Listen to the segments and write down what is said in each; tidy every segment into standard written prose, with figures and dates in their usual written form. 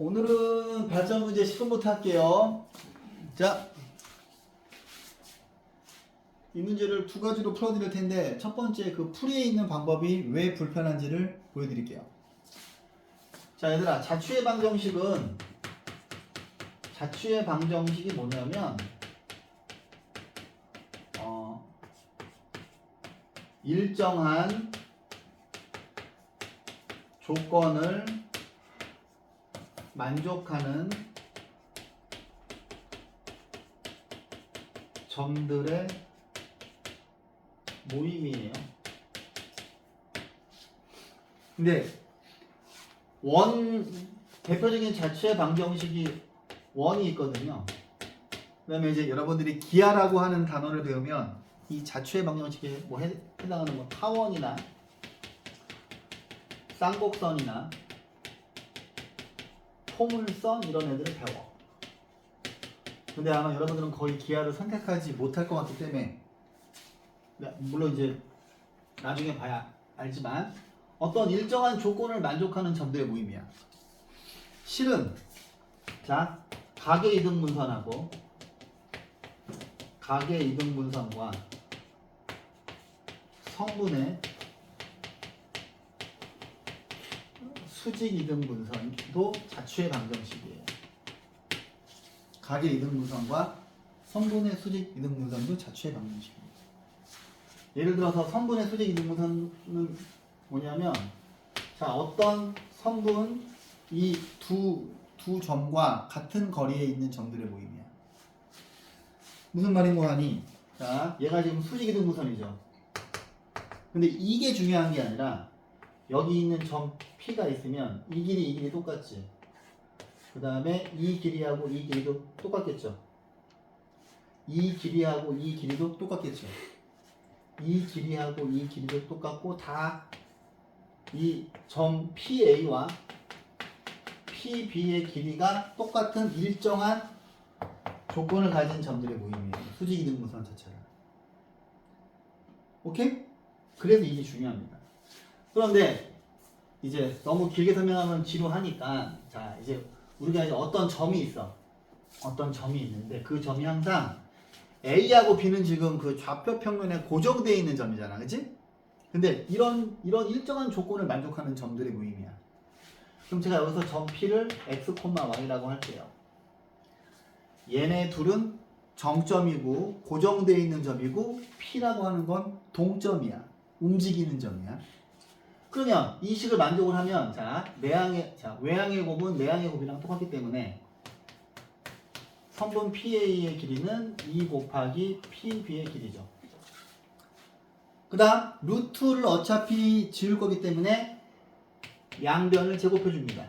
오늘은 발전 문제 10번부터 할게요. 자, 이 문제를 두 가지로 풀어드릴 텐데 첫 번째 그 풀이에 있는 방법이 왜 불편한지를 보여드릴게요. 자, 얘들아, 자취의 방정식이 뭐냐면 일정한 조건을 만족하는 점들의 모임이에요. 근데 대표적인 자취의 방정식이 원이 있거든요. 그 다음에 이제 여러분들이 기하라고 하는 단어를 배우면 이 자취의 방정식에 뭐 해당하는 뭐 타원이나 쌍곡선이나 포물선 이런 애들을 배워. 근데 아마 여러분들은 거의 기하를 선택하지 못할 것 같기 때문에 물론 이제 나중에 봐야 알지만 어떤 일정한 조건을 만족하는 점들의 모임이야. 실은 자, 각의 이등분선하고 각의 이등분선과 성분의 수직 이등분선도 자취의 방정식이에요. 각의 이등분선과 성분의 수직 이등분선도 자취의 방정식입니다. 예를 들어서 성분의 수직 이등분선은 뭐냐면, 자, 어떤 성분 이 두 점과 같은 거리에 있는 점들의 모임이야. 무슨 말인고 하니, 자, 얘가 지금 수직 이등분선이죠. 근데 이게 중요한 게 아니라 여기 있는 점 P가 있으면 이 길이 똑같지. 그 다음에 이 길이하고 이 길이도 똑같겠죠. 이 길이하고 이 길이도 똑같겠죠. 이 길이하고 이 길이도 똑같고 다 이 점 PA와 PB의 길이가 똑같은 일정한 조건을 가진 점들의 모임이에요. 수직 이등분선 자체가. 오케이? 그래서 이게 중요합니다. 그런데 이제 너무 길게 설명하면 지루하니까, 자, 이제 우리가 이제 어떤 점이 있어. 어떤 점이 있는데 그 점이 항상 A하고 B는 지금 그 좌표 평면에 고정되어 있는 점이잖아. 그치? 근데 이런 일정한 조건을 만족하는 점들의 모임이야. 그럼 제가 여기서 점 P를 X, Y라고 할게요. 얘네 둘은 정점이고 고정되어 있는 점이고 P라고 하는 건 동점이야. 움직이는 점이야. 그러면 이 식을 만족을 하면, 자, 외항의 곱은 내항의 곱이랑 똑같기 때문에 선분 PA의 길이는 2 곱하기 PB의 길이죠. 그 다음 루트를 어차피 지울 거기 때문에 양변을 제곱해 줍니다.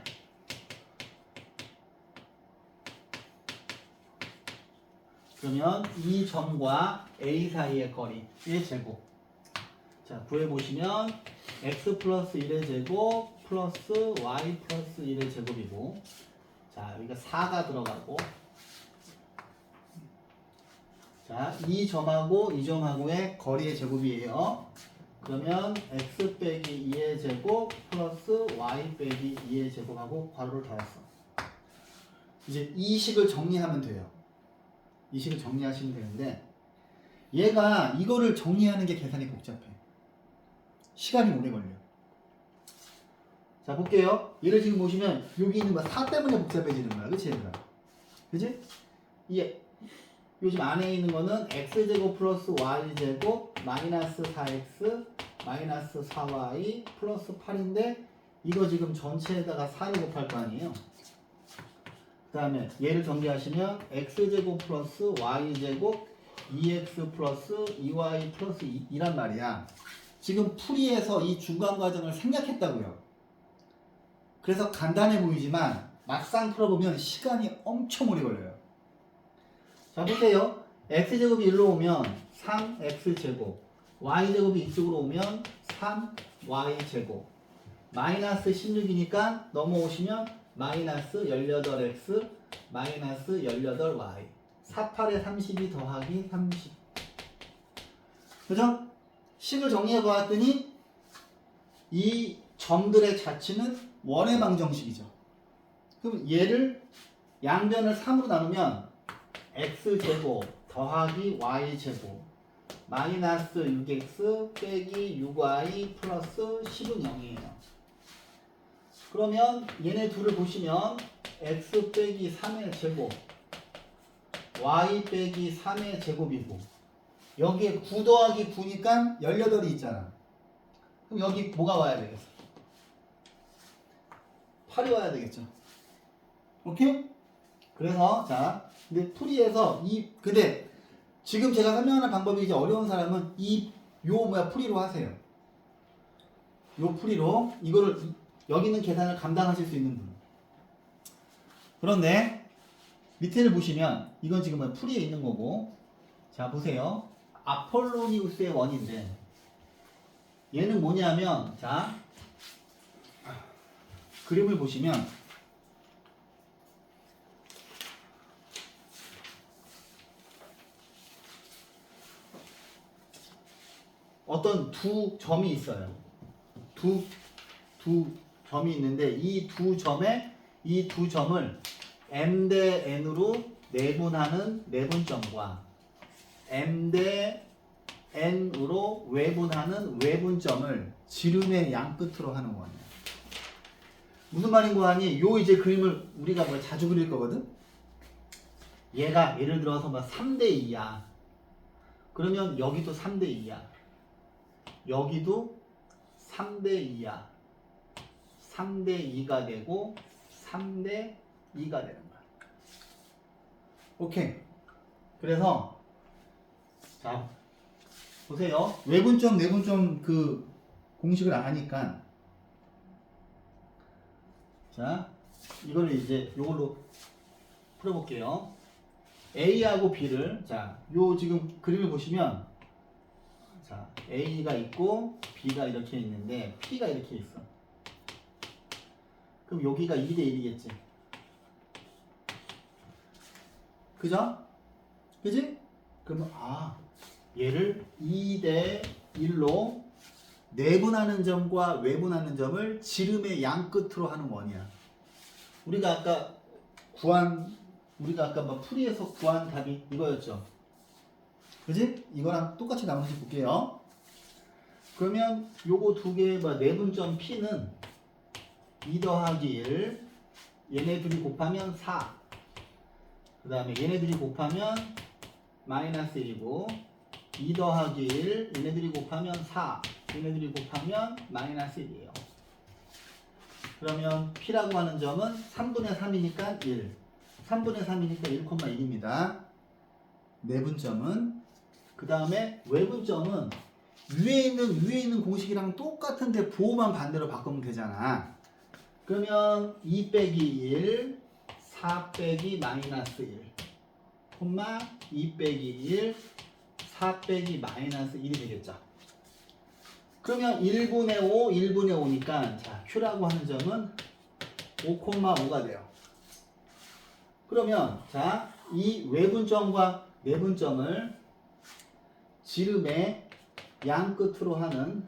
그러면 이 점과 A 사이의 거리의 제곱. 자, 구해보시면 x 플러스 1의 제곱 플러스 y 플러스 1의 제곱이고, 자, 여기가 4가 들어가고, 자, 이 점하고 이 점하고의 거리의 제곱이에요. 그러면 x 빼기 2의 제곱 플러스 y 빼기 2의 제곱하고 괄호를 더했어. 이제 이 식을 정리하면 돼요. 이 식을 정리하시면 되는데, 얘가 이거를 정리하는 게 계산이 복잡해. 시간이 오래 걸려. 자, 볼게요. 얘를 지금 보시면 여기 있는 거 4 때문에 복잡해지는 거야. 그치, 얘들아? 그치? 요즘 안에 있는 거는 x제곱 플러스 y제곱 마이너스 4x 마이너스 4y 플러스 8인데 이거 지금 전체에다가 4를 곱할 거 아니에요? 그 다음에 얘를 정리하시면 x제곱 플러스 y제곱 2x 플러스 2y 플러스 2란 말이야. 지금 풀이에서 이 중간 과정을 생략했다고요. 그래서 간단해 보이지만 막상 풀어보면 시간이 엄청 오래 걸려요. 자, 보세요. x제곱이 1로 오면 3x제곱, y제곱이 이쪽으로 오면 3y제곱, 마이너스 16이니까 넘어오시면 마이너스 18x, 마이너스 18y, 48에 32 더하기 30. 그죠? 식을 정리해 보았더니 이 점들의 자취는 원의 방정식이죠. 그럼 얘를 양변을 3으로 나누면 x제곱 더하기 y제곱 마이너스 6x 빼기 6y 플러스 10은 0이에요. 그러면 얘네 둘을 보시면 x 빼기 3의 제곱 y 빼기 3의 제곱이고 여기에 9 더하기 9니까 18이 있잖아. 그럼 여기 뭐가 와야 되겠어? 8이 와야 되겠죠. 오케이? 그래서 자 근데 풀이에서 근데 지금 제가 설명하는 방법이 이제 어려운 사람은 풀이로 하세요. 요 풀이로 이거를 여기 있는 계산을 감당하실 수 있는 분. 그런데 밑에를 보시면 이건 지금 풀이에 있는 거고 자 보세요. 아폴로니우스의 원인데 얘는 뭐냐면 자 그림을 보시면 어떤 두 점이 있어요. 두 점이 있는데 이 두 점을 m 대 n으로 내분하는 내분점과 m 대 n으로 외분하는 외분점을 지름의 양 끝으로 하는 원이에요. 무슨 말인고 하니 요 이제 그림을 우리가 뭐 자주 그릴 거거든. 얘가 예를 들어서 뭐 3대 2야. 그러면 여기도 3대 2야. 여기도 3대 2야. 3대 2가 되고 3대 2가 되는 거야. 오케이. 그래서 자 보세요. 외분점 내분점 그 공식을 아니까 자 이거를 이제 요걸로 풀어볼게요. A하고 B를 요 지금 그림을 보시면 자 A가 있고 B가 이렇게 있는데 P가 이렇게 있어. 그럼 여기가 2대 1이겠지. 그죠? 그지? 그러면 얘를 2대 1로 내분하는 점과 외분하는 점을 지름의 양 끝으로 하는 원이야. 우리가 아까 뭐 풀이에서 구한 답이 이거였죠. 그지? 이거랑 똑같이 나머지 볼게요. 그러면 요거 두 개의 내분점 P는 2 더하기 1 얘네 둘이 곱하면 4 그 다음에 얘네들이 곱하면 마이너스 1이고 2 더하기 1 얘네들이 곱하면 4 얘네들이 곱하면 마이너스 1이에요. 그러면 P라고 하는 점은 3분의 3이니까 1 3분의 3이니까 1,1입니다. 내분점은 그 다음에 외분점은 위에 있는 공식이랑 똑같은데 부호만 반대로 바꾸면 되잖아. 그러면 2 빼기 1 4 빼기 마이너스 1 2 빼기 1 4 빼기 마이너스 1이 되겠죠. 그러면 1분의 5 1분의 5니까 자 Q라고 하는 점은 5,5가 돼요. 그러면 자 이 외분점과 내분점을 지름의 양 끝으로 하는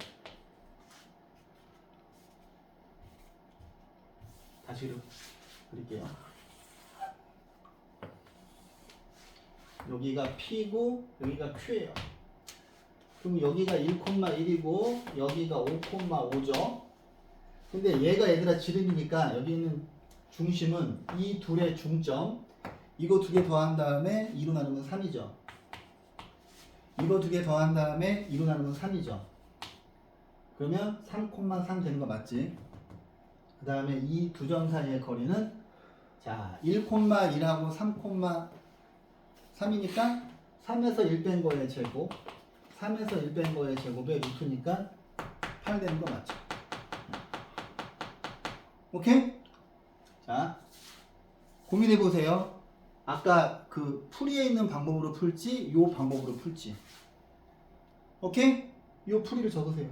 다시 그릴게요. 여기가 P고 여기가 Q예요. 그럼 여기가 1,1이고 여기가 5,5죠. 근데 얘가 얘들아 지름이니까 여기 있는 중심은 이 둘의 중점 이거 두 개 더한 다음에 2로 나누면 3이죠. 이거 두 개 더한 다음에 2로 나누면 3이죠. 그러면 3,3 되는 거 맞지? 그 다음에 이 두 점 사이의 거리는 자 1,1하고 3,3이니까 3에서 1 뺀 거의 제곱 3에서 1 뺀 거의 제곱의 루트니까 8 되는 거 맞죠? 오케이? 자 고민해 보세요. 아까 그 풀이에 있는 방법으로 풀지 요 방법으로 풀지. 오케이? 요 풀이를 적으세요.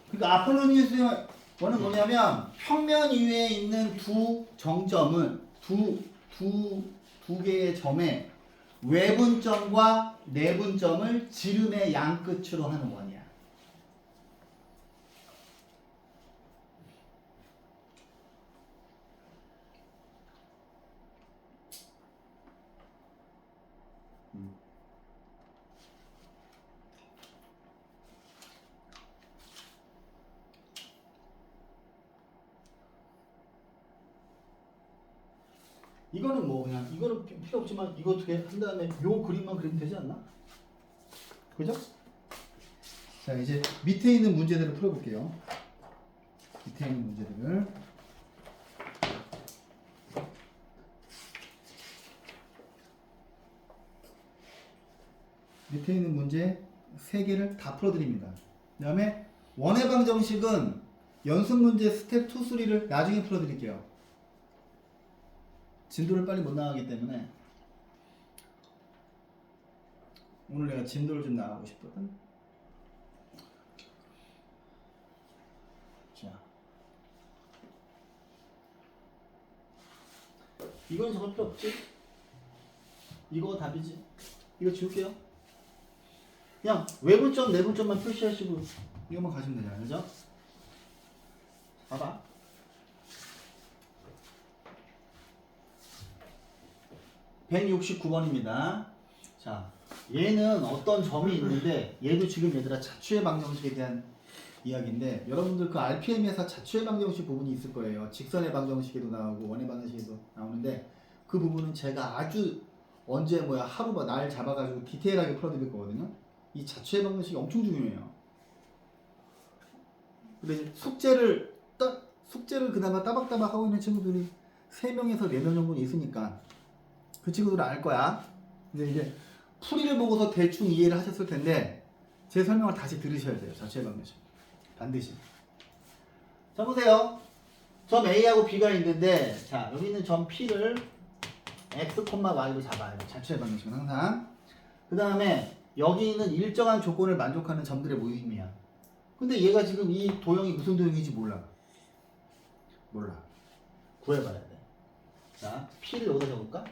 그러니까 아폴로니우스의 원은 뭐냐면 평면 위에 있는 두 정점을 두 개의 점의 외분점과 내분점을 지름의 양 끝으로 하는 원이야. 이거는 뭐 그냥 이거는 필요 없지만 이거 어떻게 한 다음에 요 그림만 그리면 되지 않나? 그죠? 자 이제 밑에 있는 문제들을 풀어볼게요. 밑에 있는 문제들을 밑에 있는 문제 3개를 다 풀어드립니다. 그 다음에 원해방 정식은 연습 문제 스텝 2, 3를 나중에 풀어드릴게요. 진도를 빨리 못 나가기 때문에 오늘 내가 진도를 좀 나가고 싶거든. 자, 이건 적을 필요 없지? 이거 답이지? 이거 지울게요. 그냥 외부점, 내부점만 표시하시고 이것만 가시면 되잖아요. 그죠? 봐봐. (169번입니다) 자, 얘는 어떤 점이 있는데 얘도 지금 얘들아 자취의 방정식에 대한 이야기인데 여러분들 그 RPM에서 자취의 방정식 부분이 있을 거예요. 직선의 방정식에도 나오고 원의 방정식에도 나오는데 그 부분은 제가 아주 언제 하루 날 잡아가지고 디테일하게 풀어드릴 거거든요. 이 자취의 방정식이 엄청 중요해요. 근데 숙제를 그나마 따박따박 하고 있는 친구들이 3명에서 4명 정도는 있으니까 그 친구들은 알 거야. 근데 이제 풀이를 보고서 대충 이해를 하셨을 텐데 제 설명을 다시 들으셔야 돼요. 자취의 방정식 반드시. 자 보세요. 점 A하고 B가 있는데 자 여기 있는 점 P를 X, Y로 잡아요. 자취의 방정식은 항상. 그 다음에 여기 있는 일정한 조건을 만족하는 점들의 모임이야. 근데 얘가 지금 이 도형이 무슨 도형인지 몰라. 구해봐야 돼. 자, P를 여기다 적을까?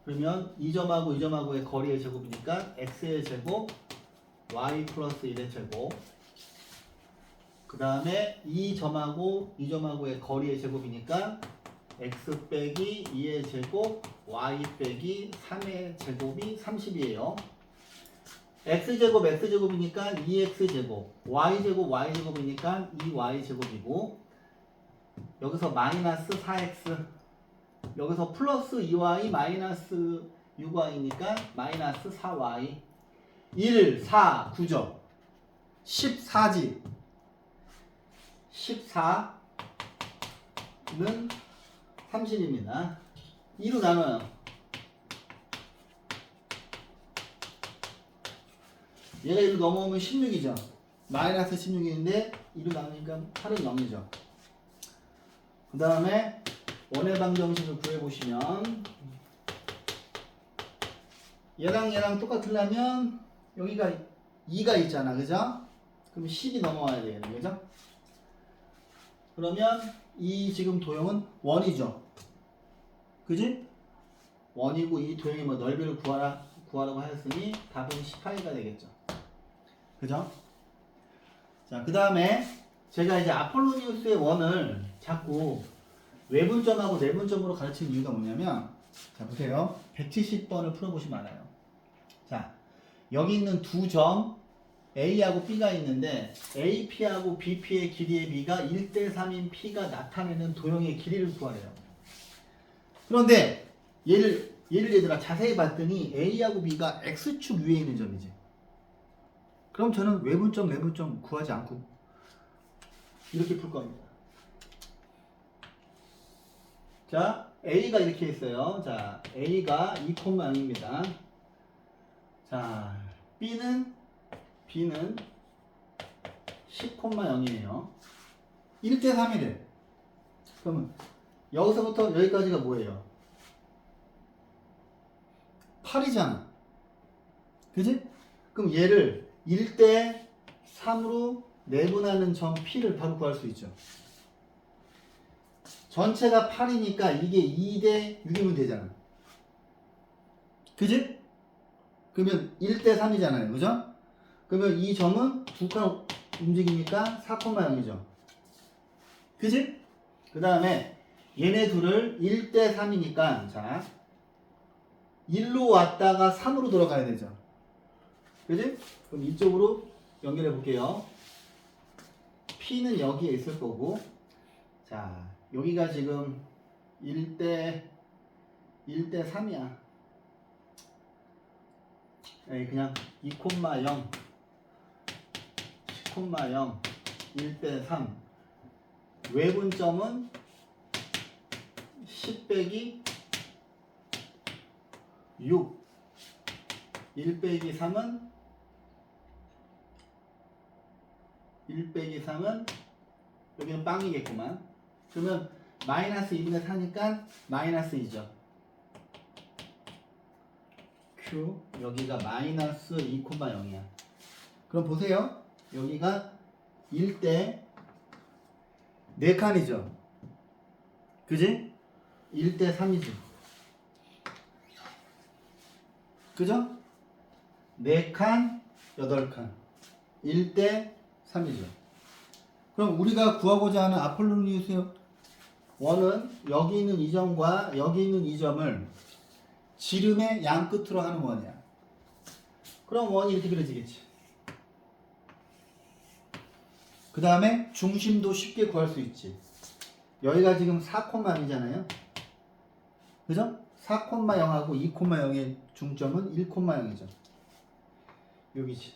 그러면 이 점하고 이 점하고의 거리의 제곱이니까 x의 제곱 y 플러스 1의 제곱. 그 다음에 이 점하고 이 점하고의 거리의 제곱이니까 x 빼기 2의 제곱 y 빼기 3의 제곱이 30이에요. x제곱 x제곱이니까 2x제곱 y제곱 y제곱이니까 2y제곱이고 여기서 마이너스 4x 여기서 플러스 2y 마이너스 6y니까 마이너스 4y 1, 4, 9죠. 14지. 14는 30입니다. 2로 나눠요. 얘가 1로 넘어오면 16이죠. 마이너스 16인데 2로 나누니까 8은 0이죠. 그 다음에 원의 방정식을 구해보시면 얘랑 똑같으려면 여기가 2가 있잖아. 그죠? 그럼 10이 넘어와야 되겠네. 그죠? 그러면 이 지금 도형은 원이죠. 그지? 원이고 이 도형의 넓이를 구하라고 하였으니 답은 18가 되겠죠. 그죠? 자, 그 다음에 제가 이제 아폴로니우스의 원을 자꾸 외분점하고 내분점으로 가르치는 이유가 뭐냐면 자 보세요. 170번을 풀어보시면 알아요. 자 여기 있는 두 점 A하고 B가 있는데 AP하고 BP의 길이의 B가 1대3인 P가 나타내는 도형의 길이를 구하래요. 그런데 얘들아 자세히 봤더니 A하고 B가 X축 위에 있는 점이지. 그럼 저는 외분점 내분점 구하지 않고 이렇게 풀 겁니다. 자, A가 이렇게 있어요. 자, A가 2,0입니다. 자, B는 10,0이에요. 1대3이래. 그러면 여기서부터 여기까지가 뭐예요? 8이잖아. 그지? 그럼 얘를 1대3으로 내분하는 점 P를 바로 구할 수 있죠. 전체가 8이니까 이게 2대 6이면 되잖아. 그지? 그러면 1대3이잖아요. 그죠? 그러면 이 점은 두 칸 움직이니까 4,0이죠. 그지? 그 다음에 얘네 둘을 1대3이니까 자 1로 왔다가 3으로 들어가야 되죠. 그지? 그럼 이쪽으로 연결해 볼게요. P는 여기에 있을 거고 자 여기가 지금 1대 3이야. 그냥 2,0 10,0 1대 3. 외분점은 10 빼기 6. 1 빼기 3은 1 빼기 3은 여기는 빵이겠구만. 그러면 마이너스 2분의 4니까 마이너스 2죠. Q 여기가 마이너스 2,0이야. 그럼 보세요. 여기가 1대 4칸이죠. 그지? 1대 3이지. 그죠? 4칸, 8칸. 1대 3이죠. 그럼 우리가 구하고자 하는 아폴로니우스의 원은 여기 있는 이 점과 여기 있는 이 점을 지름의 양 끝으로 하는 원이야. 그럼 원이 이렇게 그려지겠지. 그 다음에 중심도 쉽게 구할 수 있지. 여기가 지금 4,0이잖아요. 그죠? 4,0하고 2,0의 중점은 1,0이죠. 여기지.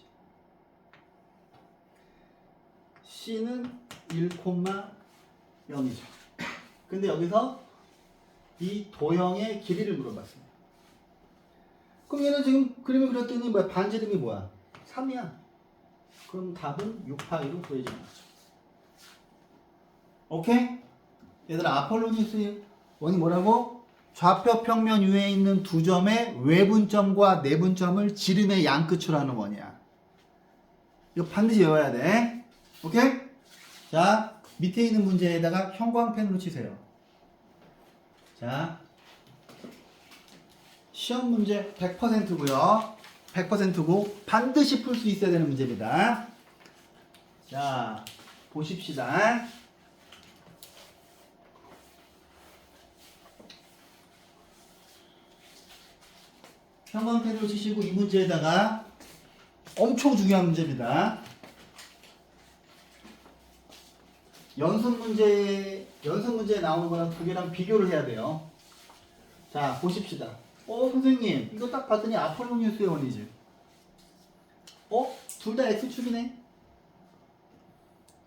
C는 1,0이죠. 근데 여기서 이 도형의 길이를 물어봤습니다. 그럼 얘는 지금 그림을 그렸더니 뭐야? 반지름이 뭐야? 3이야. 그럼 답은 6파이로 구해지는 거죠. 오케이? 얘들아, 아폴로니우스의 원이 뭐라고? 좌표 평면 위에 있는 두 점의 외분점과 내분점을 지름의 양끝으로 하는 원이야. 이거 반드시 외워야 돼. 오케이? 자, 밑에 있는 문제에다가 형광펜으로 치세요. 자, 시험 문제 100%고요. 100%고 반드시 풀 수 있어야 되는 문제입니다. 자, 보십시다. 형광펜으로 치시고 이 문제에다가 엄청 중요한 문제입니다. 연습 문제에 나오는 거랑 두 개랑 비교를 해야 돼요. 자, 보십시다. 선생님, 이거 딱 봤더니 아폴로니우스의 원이지. 둘 다 X축이네?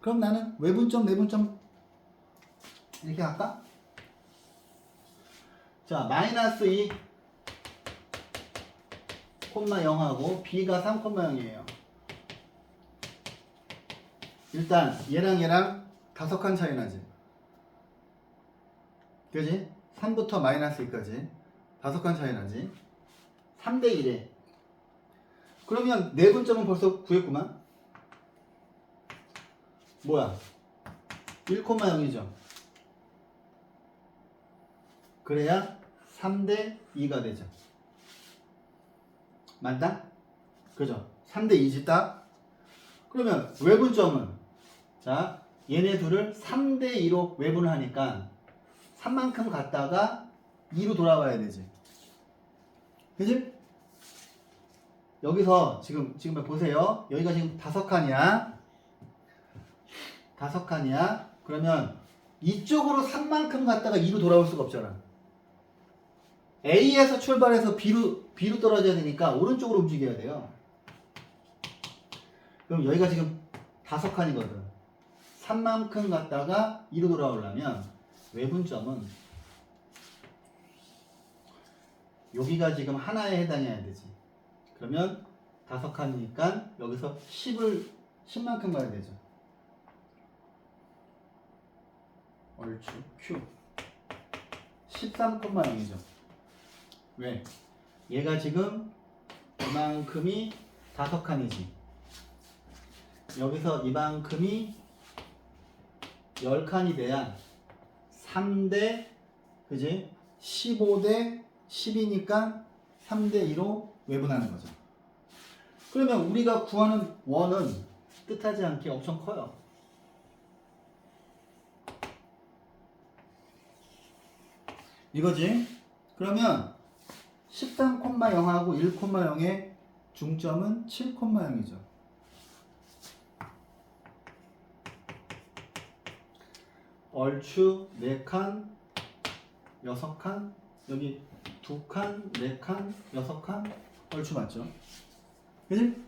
그럼 나는 외분점, 내분점 이렇게 할까? 자, 마이너스 2, 0하고 B가 3,0이에요. 일단 얘랑 5칸 차이 나지. 그지? 3부터 마이너스 2까지 5칸 차이 나지. 3대 1에. 그러면 내분점은 벌써 구했구만. 뭐야? 1,0이죠. 그래야 3대 2가 되죠. 맞다? 그죠? 3대 2지 딱. 그러면 외분점은, 자, 얘네 둘을 3대 2로 외분을 하니까 3만큼 갔다가 2로 돌아와야 되지. 그지? 여기서 지금 보세요. 여기가 지금 5칸이야. 5칸이야. 그러면 이쪽으로 3만큼 갔다가 2로 돌아올 수가 없잖아. A에서 출발해서 B로 떨어져야 되니까 오른쪽으로 움직여야 돼요. 그럼 여기가 지금 5칸이거든. 3만큼 갔다가 2로 돌아오려면 외분점은 여기가 지금 하나에 해당해야 되지. 그러면 5칸이니까 여기서 10만큼 가야 되죠. 얼추 Q 13,0이죠. 왜? 얘가 지금 이만큼이 5칸이지. 여기서 이만큼이 10칸이 돼야 3대, 그지? 15대 10이니까 3대 2로 외분하는 거죠. 그러면 우리가 구하는 원은 뜻하지 않게 엄청 커요. 이거지? 그러면 13,0하고 1,0의 중점은 7,0이죠. 얼추 4칸, 6칸, 여기 2칸, 4칸, 6칸 얼추 맞죠? 그지?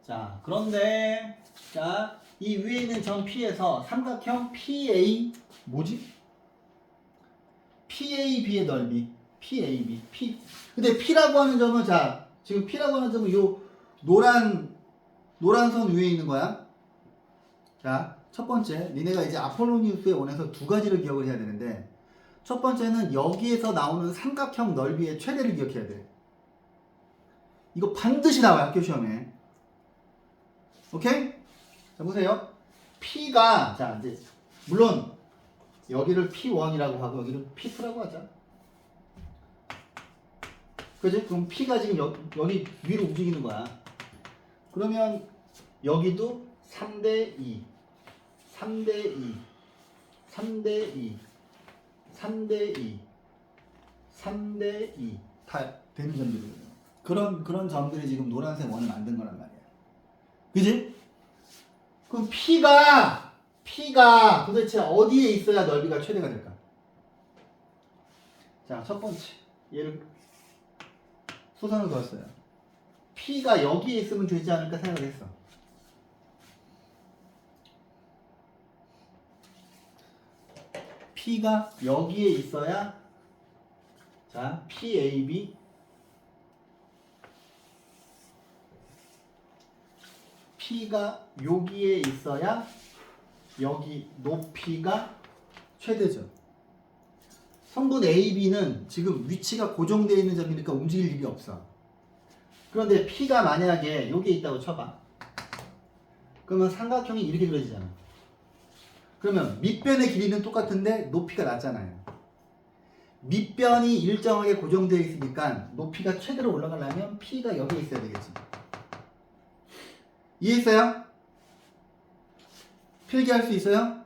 자, 그런데 자, 이 위에 있는 점 P에서 삼각형 PA 뭐지? PAB의 넓이 PAB P. 근데 P라고 하는 점은 자, 지금 P라고 하는 점은 요 노란 선 위에 있는 거야. 자, 첫 번째, 니네가 이제 아폴로니우스에 원해서 두 가지를 기억을 해야 되는데, 첫 번째는 여기에서 나오는 삼각형 넓이의 최대를 기억해야 돼. 이거 반드시 나와요, 학교 시험에. 오케이? 자, 보세요. P가, 자, 이제, 물론, 여기를 P1이라고 하고, 여기를 P2라고 하자. 그지? 그럼 P가 지금 여기 위로 움직이는 거야. 그러면, 여기도 3대2, 3대2, 3대2, 3대2, 3대2 다 되는 점들이거든요. 그런 점들이 지금 노란색 원을 만든 거란 말이야. 그지? 그럼 P가 도대체 어디에 있어야 넓이가 최대가 될까? 자, 첫 번째. 얘를 수선을 그었어요. P가 여기에 있으면 되지 않을까 생각을 했어. P가 여기에 있어야 자, PAB P가 여기에 있어야 여기 높이가 최대죠. 성분 AB는 지금 위치가 고정되어 있는 점이니까 움직일 일이 없어. 그런데 P가 만약에 여기에 있다고 쳐봐. 그러면 삼각형이 이렇게 그려지잖아. 그러면 밑변의 길이는 똑같은데 높이가 낮잖아요. 밑변이 일정하게 고정되어 있으니까 높이가 최대로 올라가려면 P가 여기에 있어야 되겠지. 이해했어요? 필기할 수 있어요?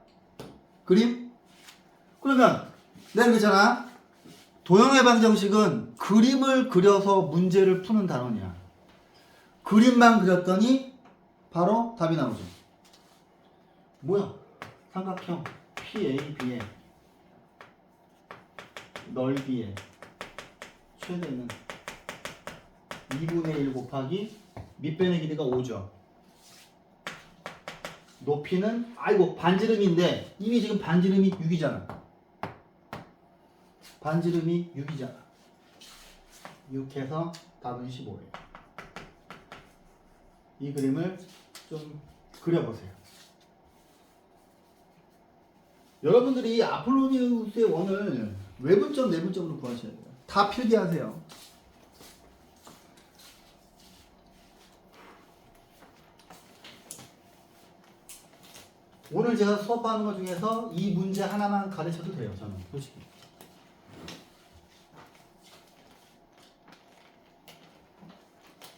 그림? 그러면 내가 그랬잖아. 도형의 방정식은 그림을 그려서 문제를 푸는 단원이야. 그림만 그렸더니 바로 답이 나오죠. 뭐야? 삼각형 PAB의 넓이의 최대는 2분의 1 곱하기 밑변의 길이가 5죠. 높이는 아이고 반지름인데 이미 지금 반지름이 6이잖아. 반지름이 6이잖아. 6해서 답은 15예요. 이 그림을 좀 그려보세요. 여러분들이 아폴로니우스의 원을 외분점, 내분점으로 구하셔야 돼요. 다 필기하세요. 오늘 제가 수업하는 것 중에서 이 문제 하나만 가르쳐도 돼요. 저는 솔직히.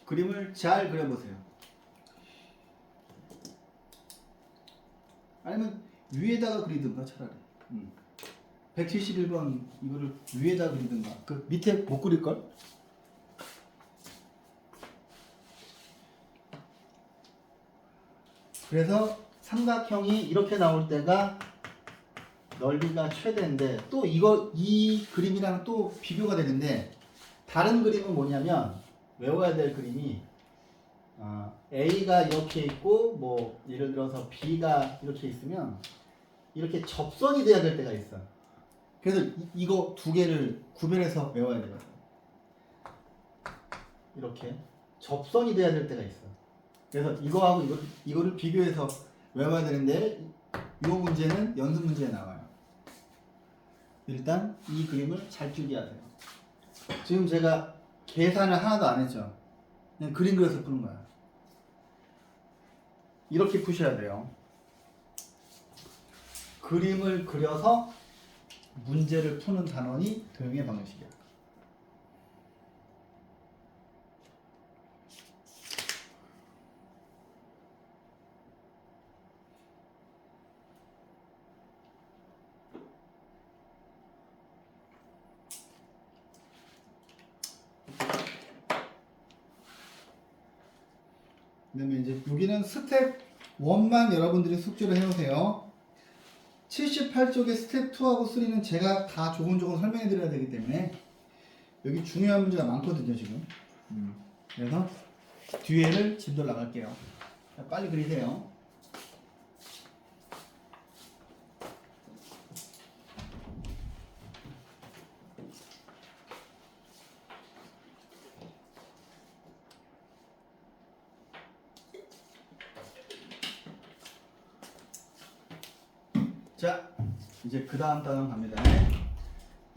그림을 잘 그려보세요. 아니면 위에다가 그리든가 차라리. 171번 이거를 위에다 그리든가. 그 밑에 못 그릴걸? 그래서 삼각형이 이렇게 나올 때가 넓이가 최대인데 또 이 그림이랑 또 비교가 되는데 다른 그림은 뭐냐면 외워야 될 그림이 A가 이렇게 있고 뭐 예를 들어서 B가 이렇게 있으면 이렇게 접선이 돼야 될 때가 있어. 그래서 이거 두 개를 구별해서 외워야 돼요. 이렇게 접선이 돼야 될 때가 있어. 그래서 이거하고 이거를 비교해서 외워야 되는데 이 문제는 연습 문제에 나와요. 일단 이 그림을 잘 필기하세요. 지금 제가 계산을 하나도 안 했죠. 그냥 그림 그려서 푸는 거야. 이렇게 푸셔야 돼요. 그림을 그려서 문제를 푸는 단원이 도형의 방정식이야. 그다음에 이제 여기는 스텝 1만 여러분들이 숙제를 해오세요. 78쪽의 스텝 2하고 3는 제가 다 조곤조곤 설명해 드려야 되기 때문에 여기 중요한 문제가 많거든요 지금. 그래서 뒤에를 진도 나갈게요. 자, 빨리 그리세요. 자, 이제 그 다음 단원 갑니다.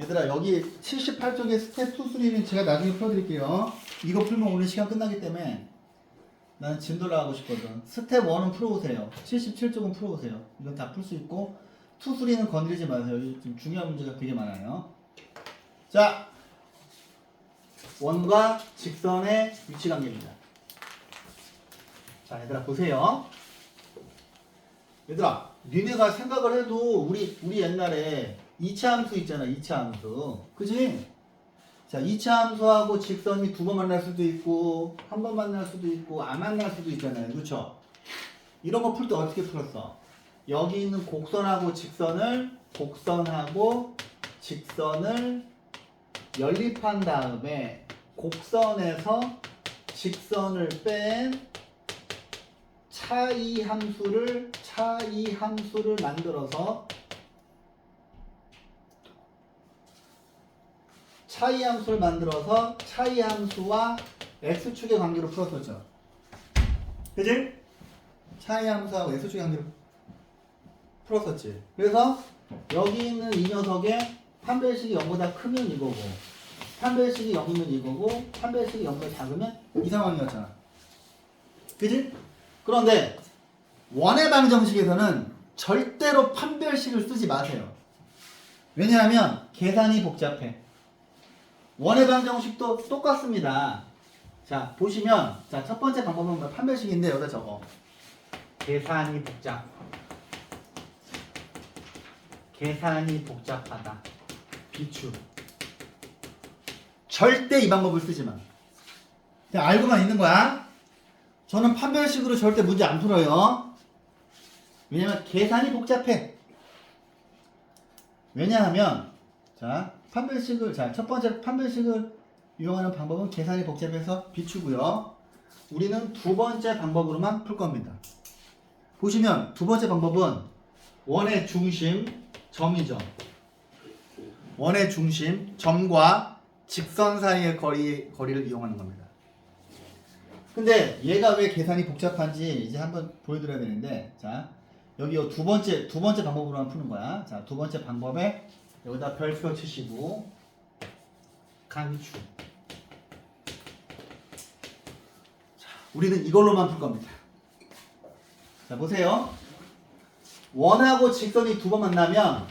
얘들아, 여기 78쪽의 스텝 2, 3는 제가 나중에 풀어드릴게요. 이거 풀면 오늘 시간 끝나기 때문에 나는 진도를 하고 싶거든. 스텝 1은 풀어오세요. 77쪽은 풀어오세요. 이건 다 풀 수 있고 2, 3는 건드리지 마세요. 지금 중요한 문제가 되게 많아요. 자, 원과 직선의 위치관계입니다. 자, 얘들아 보세요. 얘들아, 니네가 생각을 해도 우리 옛날에 2차 함수 있잖아. 2차 함수. 그지? 자, 2차 함수하고 직선이 두 번 만날 수도 있고 한 번 만날 수도 있고 안 만날 수도 있잖아요. 그렇죠? 이런 거 풀 때 어떻게 풀었어? 여기 있는 곡선하고 직선을 연립한 다음에 곡선에서 직선을 뺀 차이 함수를 만들어서 차이 함수와 x축의 관계로 풀었었죠. 그지? 차이 함수하고 x축의 관계로 풀었었지. 그래서 여기 있는 이 녀석의 판별식이 0보다 크면 이거고 판별식이 0이면 이거고 판별식이 0보다 작으면 이 상황이었잖아. 그지? 그런데 원의 방정식에서는 절대로 판별식을 쓰지 마세요. 왜냐하면 계산이 복잡해. 원의 방정식도 똑같습니다. 자, 보시면 자, 첫 번째 방법은 판별식인데 여기다 적어. 계산이 복잡하다. 비추. 절대 이 방법을 쓰지 마. 그냥 알고만 있는 거야. 저는 판별식으로 절대 문제 안 풀어요. 왜냐면 계산이 복잡해. 왜냐하면 자, 첫 번째 판별식을 이용하는 방법은 계산이 복잡해서 비추고요. 우리는 두 번째 방법으로만 풀 겁니다. 보시면 두 번째 방법은 원의 중심, 점이죠. 원의 중심, 점과 직선 사이의 거리를 이용하는 겁니다. 근데 얘가 왜 계산이 복잡한지 이제 한번 보여드려야 되는데, 자, 여기 두 번째 방법으로만 푸는 거야. 자, 두 번째 방법에 여기다 별표 치시고 강추. 자, 우리는 이걸로만 풀 겁니다. 자, 보세요. 원하고 직선이 두 번 만나면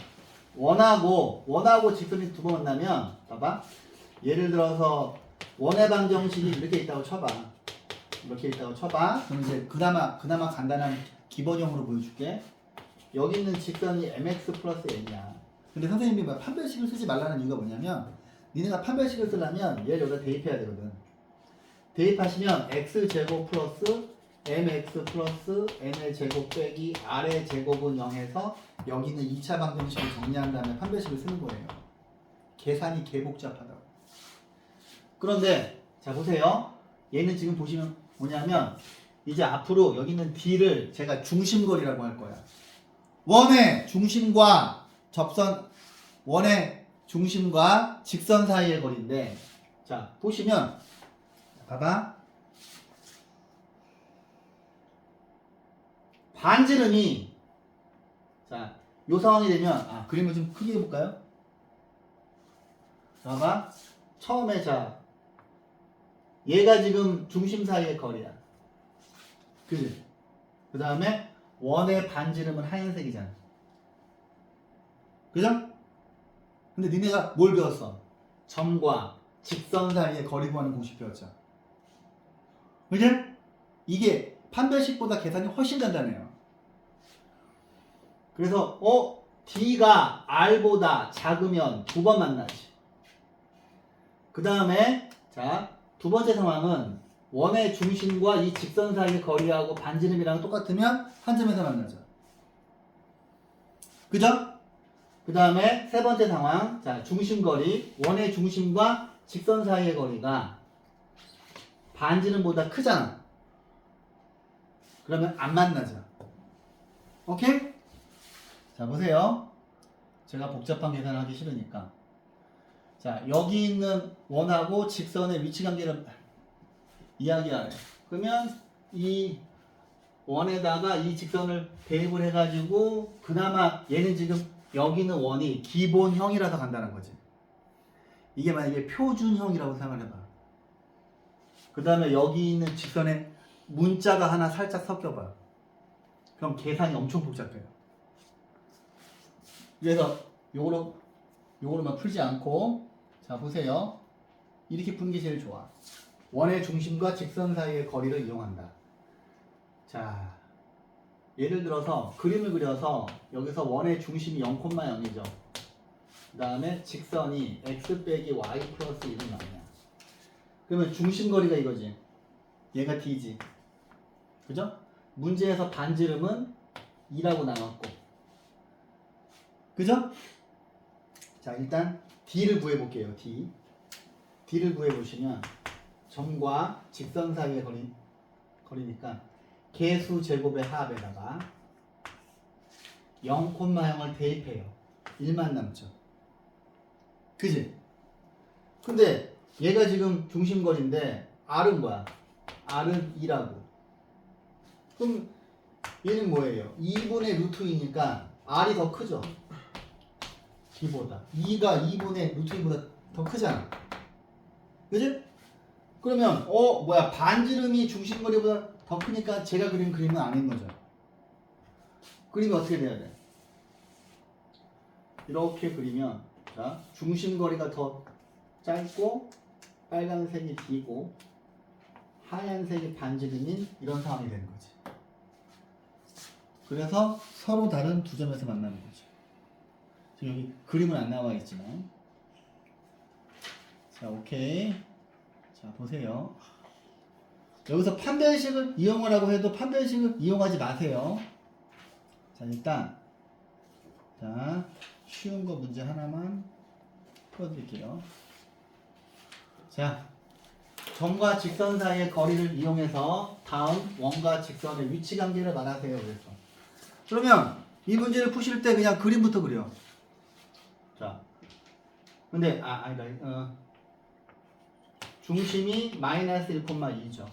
원하고 직선이 두 번 만나면 봐봐. 예를 들어서 원의 방정식이 이렇게 있다고 쳐봐. 그럼 이제 그나마 간단한 기본형으로 보여줄게. 여기 있는 직선이 mx 플러스 n이야. 근데 선생님이 판별식을 쓰지 말라는 이유가 뭐냐면 니네가 판별식을 쓰려면 얘를 여기다 대입해야 되거든. 대입하시면 x제곱 플러스 mx 플러스 n의 제곱 빼기 r의 제곱은 0에서 여기 있는 2차 방정식을 정리한 다음에 판별식을 쓰는 거예요. 계산이 개복잡하다고. 그런데 자 보세요. 얘는 지금 보시면 뭐냐면 이제 앞으로 여기 있는 D를 제가 중심거리라고 할 거야. 원의 중심과 직선 사이의 거리인데, 자 보시면 봐봐. 반지름이 자, 요 상황이 되면 그림을 좀 크게 해볼까요? 봐봐. 처음에 자 얘가 지금 중심 사이의 거리야. 그지? 그 다음에 원의 반지름은 하얀색이잖아. 그죠? 근데 니네가 뭘 배웠어? 점과 직선 사이의 거리 구하는 공식 배웠죠. 그지? 이게 판별식보다 계산이 훨씬 간단해요. 그래서 D가 R보다 작으면 두 번 만나지. 그 다음에 자 두 번째 상황은 원의 중심과 이 직선 사이의 거리하고 반지름이랑 똑같으면 한 점에서 만나죠. 그죠? 그 다음에 세 번째 상황. 자, 중심거리. 원의 중심과 직선 사이의 거리가 반지름보다 크잖아. 그러면 안 만나죠. 오케이? 자, 보세요. 제가 복잡한 계산하기 싫으니까. 자, 여기 있는 원하고 직선의 위치관계를 이야기하래. 그러면 이 원에다가 이 직선을 대입을 해가지고 그나마 얘는 지금 여기 있는 원이 기본형이라서 간다는 거지. 이게 만약에 표준형이라고 생각을 해봐. 그 다음에 여기 있는 직선에 문자가 하나 살짝 섞여봐요. 그럼 계산이 엄청 복잡해요. 그래서 요거로만 풀지 않고, 자 보세요. 이렇게 푸는 게 제일 좋아. 원의 중심과 직선 사이의 거리를 이용한다. 자, 예를 들어서 그림을 그려서 여기서 원의 중심이 0,0이죠. 그 다음에 직선이 x 빼기 y 플러스 1은 0이야. 그러면 중심거리가 이거지. 얘가 d지. 그죠? 문제에서 반지름은 2라고 나왔고. 그죠? 자, 일단 d를 구해볼게요. d를 구해보시면 점과 직선 사이의 거리니까 개수 제곱의 합에다가 0,0을 대입해요. 1만 남죠. 그지? 근데 얘가 지금 중심거리인데 R은 뭐야? R은 2라고. 그럼 얘는 뭐예요? 2분의 루트 2니까 R이 더 크죠? D보다. 2가 2분의 루트 2보다 더 크잖아. 그지? 그러면 뭐야? 반지름이 중심거리보다 더 크니까 제가 그린 그림은 아닌 거죠. 그림이 어떻게 돼야 돼? 이렇게 그리면 자, 중심거리가 더 짧고 빨간색이 D고 하얀색이 반지름인 이런 상황이 되는 거지. 그래서 서로 다른 두 점에서 만나는 거죠. 지금 여기 그림은 안 나와 있지만. 자, 오케이. 자, 보세요. 여기서 판별식을 이용하라고 해도 판별식을 이용하지 마세요. 자, 일단 자, 쉬운 거 문제 하나만 풀어드릴게요. 자, 점과 직선 사이의 거리를 이용해서 다음 원과 직선의 위치 관계를 말하세요. 그래서 그러면 이 문제를 푸실 때 그냥 그림부터 그려. 자, 근데 아니다. 중심이 마이너스 1,2죠.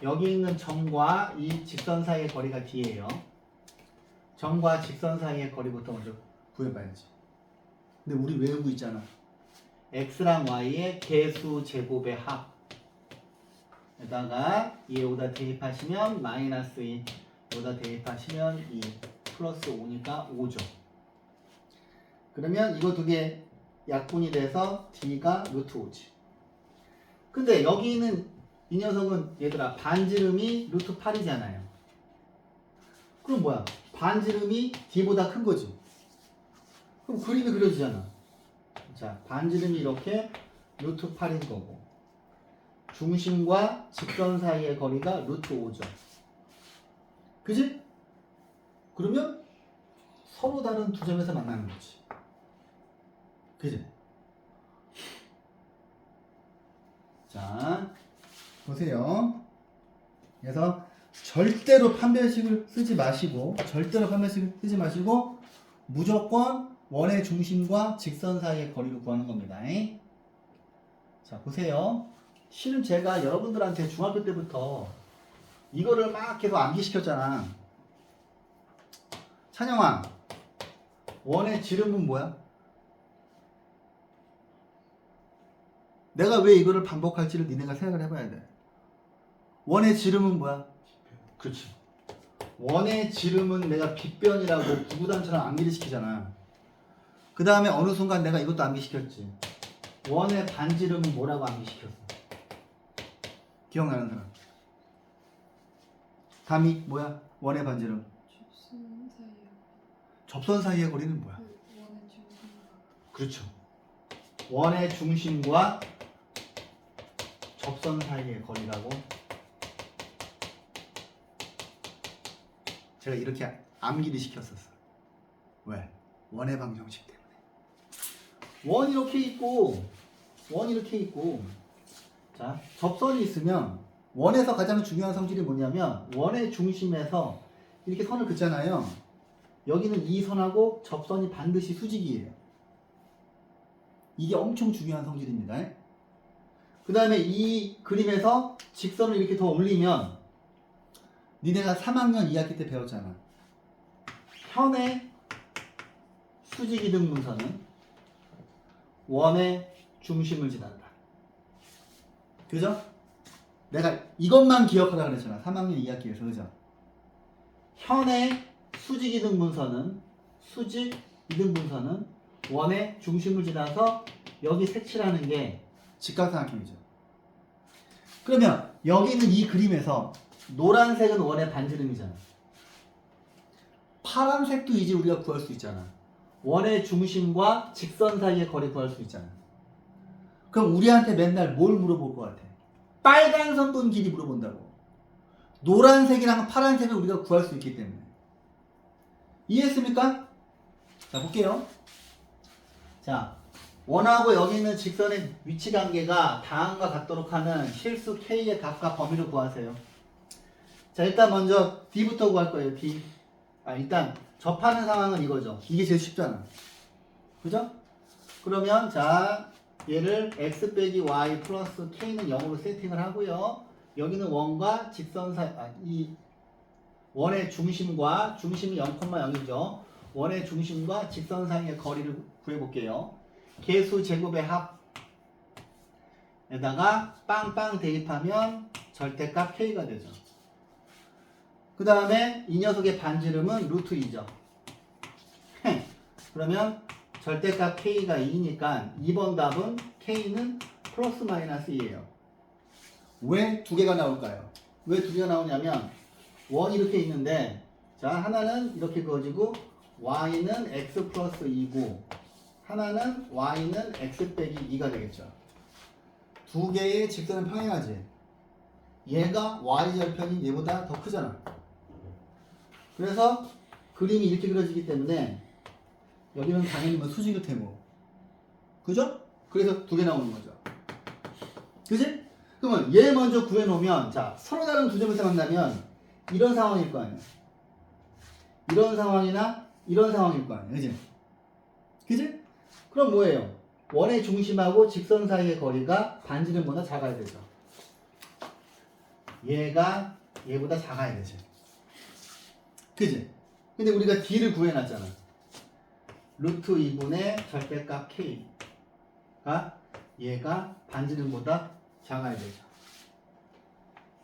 여기 있는 점과 이 직선 사이의 거리가 D예요. 점과 직선 사이의 거리부터 먼저 구해봐야지. 근데 우리 외우고 있잖아. x랑 y의 개수 제곱의 합 에다가 얘 여기다 대입하시면 마이너스 2, 여기다 대입하시면 2 플러스 5니까 5죠. 그러면 이거 두 개 약분이 돼서 d가 루트 5지. 근데 여기 있는 이 녀석은 얘들아 반지름이 루트 8이잖아요. 그럼 뭐야? 반지름이 d보다 큰 거지. 그럼 그림이 그려지잖아. 자, 반지름이 이렇게 루트 8인 거고 중심과 직선 사이의 거리가 루트 5죠. 그지? 그러면 서로 다른 두 점에서 만나는 거지. 그지? 자, 보세요. 그래서 절대로 판별식을 쓰지 마시고 무조건 원의 중심과 직선 사이의 거리를 구하는 겁니다. 자, 보세요. 실은 제가 여러분들한테 중학교 때부터 이거를 막 계속 암기시켰잖아. 찬영아, 원의 지름은 뭐야? 내가 왜 이거를 반복할지를 니네가 생각을 해봐야 돼. 원의 지름은 뭐야? 그렇지. 원의 지름은 내가 빗변이라고 구구단처럼 암기를 시키잖아. 그 다음에 어느 순간 내가 이것도 암기시켰지. 원의 반지름은 뭐라고 암기시켰어? 기억나는 사람? 감이 뭐야? 원의 반지름. 접선 사이의 거리는 뭐야? 원의 중심. 그렇죠. 원의 중심과 접선 사이의 거리라고 제가 이렇게 암기를 시켰었어. 왜? 원의 방정식 때문에. 원 이렇게 있고 원 이렇게 있고 자 접선이 있으면 원에서 가장 중요한 성질이 뭐냐면 원의 중심에서 이렇게 선을 긋잖아요. 여기는 이 선하고 접선이 반드시 수직이에요. 이게 엄청 중요한 성질입니다. 그 다음에 이 그림에서 직선을 이렇게 더 올리면 니네가 3학년 2학기 때 배웠잖아. 현의 수직이등 분선은 원의 중심을 지난다. 그죠? 내가 이것만 기억하라 그랬잖아. 3학년 2학기에서. 그죠? 현의 수직 이등분선은 원의 중심을 지나서 여기 색칠하는 게 직각삼각형이죠. 그러면 여기 있는 이 그림에서 노란색은 원의 반지름이잖아. 파란색도 이제 우리가 구할 수 있잖아. 원의 중심과 직선 사이의 거리 구할 수 있잖아. 그럼 우리한테 맨날 뭘 물어볼 것 같아? 빨간 선 분 길이 물어본다고. 노란색이랑 파란색을 우리가 구할 수 있기 때문에. 이해했습니까? 자, 볼게요. 자, 원하고 여기 있는 직선의 위치 관계가 다음과 같도록 하는 실수 K의 값과 범위를 구하세요. 자, 일단 먼저 D부터 구할 거예요. D. 일단 접하는 상황은 이거죠. 이게 제일 쉽잖아. 그죠? 그러면 자, 얘를 x 빼기 y 플러스 k는 0으로 세팅을 하고요. 여기는 원과 직선 사이, 이 원의 중심과 중심이 0,0이죠. 원의 중심과 직선 사이의 거리를 구해볼게요. 개수 제곱의 합에다가 빵빵 대입하면 절대값 k가 되죠. 그 다음에 이 녀석의 반지름은 루트 2죠. 그러면 절대값 k가 2니까 2번 답은 k는 플러스 마이너스 2예요. 왜 두 개가 나올까요? 왜 두 개가 나오냐면 원이 이렇게 있는데 자 하나는 이렇게 그어지고 y는 x 플러스 2고 하나는 y는 x 빼기 2가 되겠죠. 두 개의 직선은 평행하지. 얘가 y절편이 얘보다 더 크잖아. 그래서 그림이 이렇게 그려지기 때문에 여기는 당연히 뭐 수직일 테고. 그죠? 그래서 두 개 나오는 거죠. 그지? 그러면 얘 먼저 구해놓으면 자 서로 다른 두 점에서 만나면 이런 상황일 거 아니야. 이런 상황이나 이런 상황일 거 아니야. 그지? 그지? 그럼 뭐예요? 원의 중심하고 직선 사이의 거리가 반지름보다 작아야 되죠. 얘가 얘보다 작아야 되지. 그지? 근데 우리가 D를 구해놨잖아. 루트 2분의 절대값 K가 얘가 반지름보다 작아야 되죠.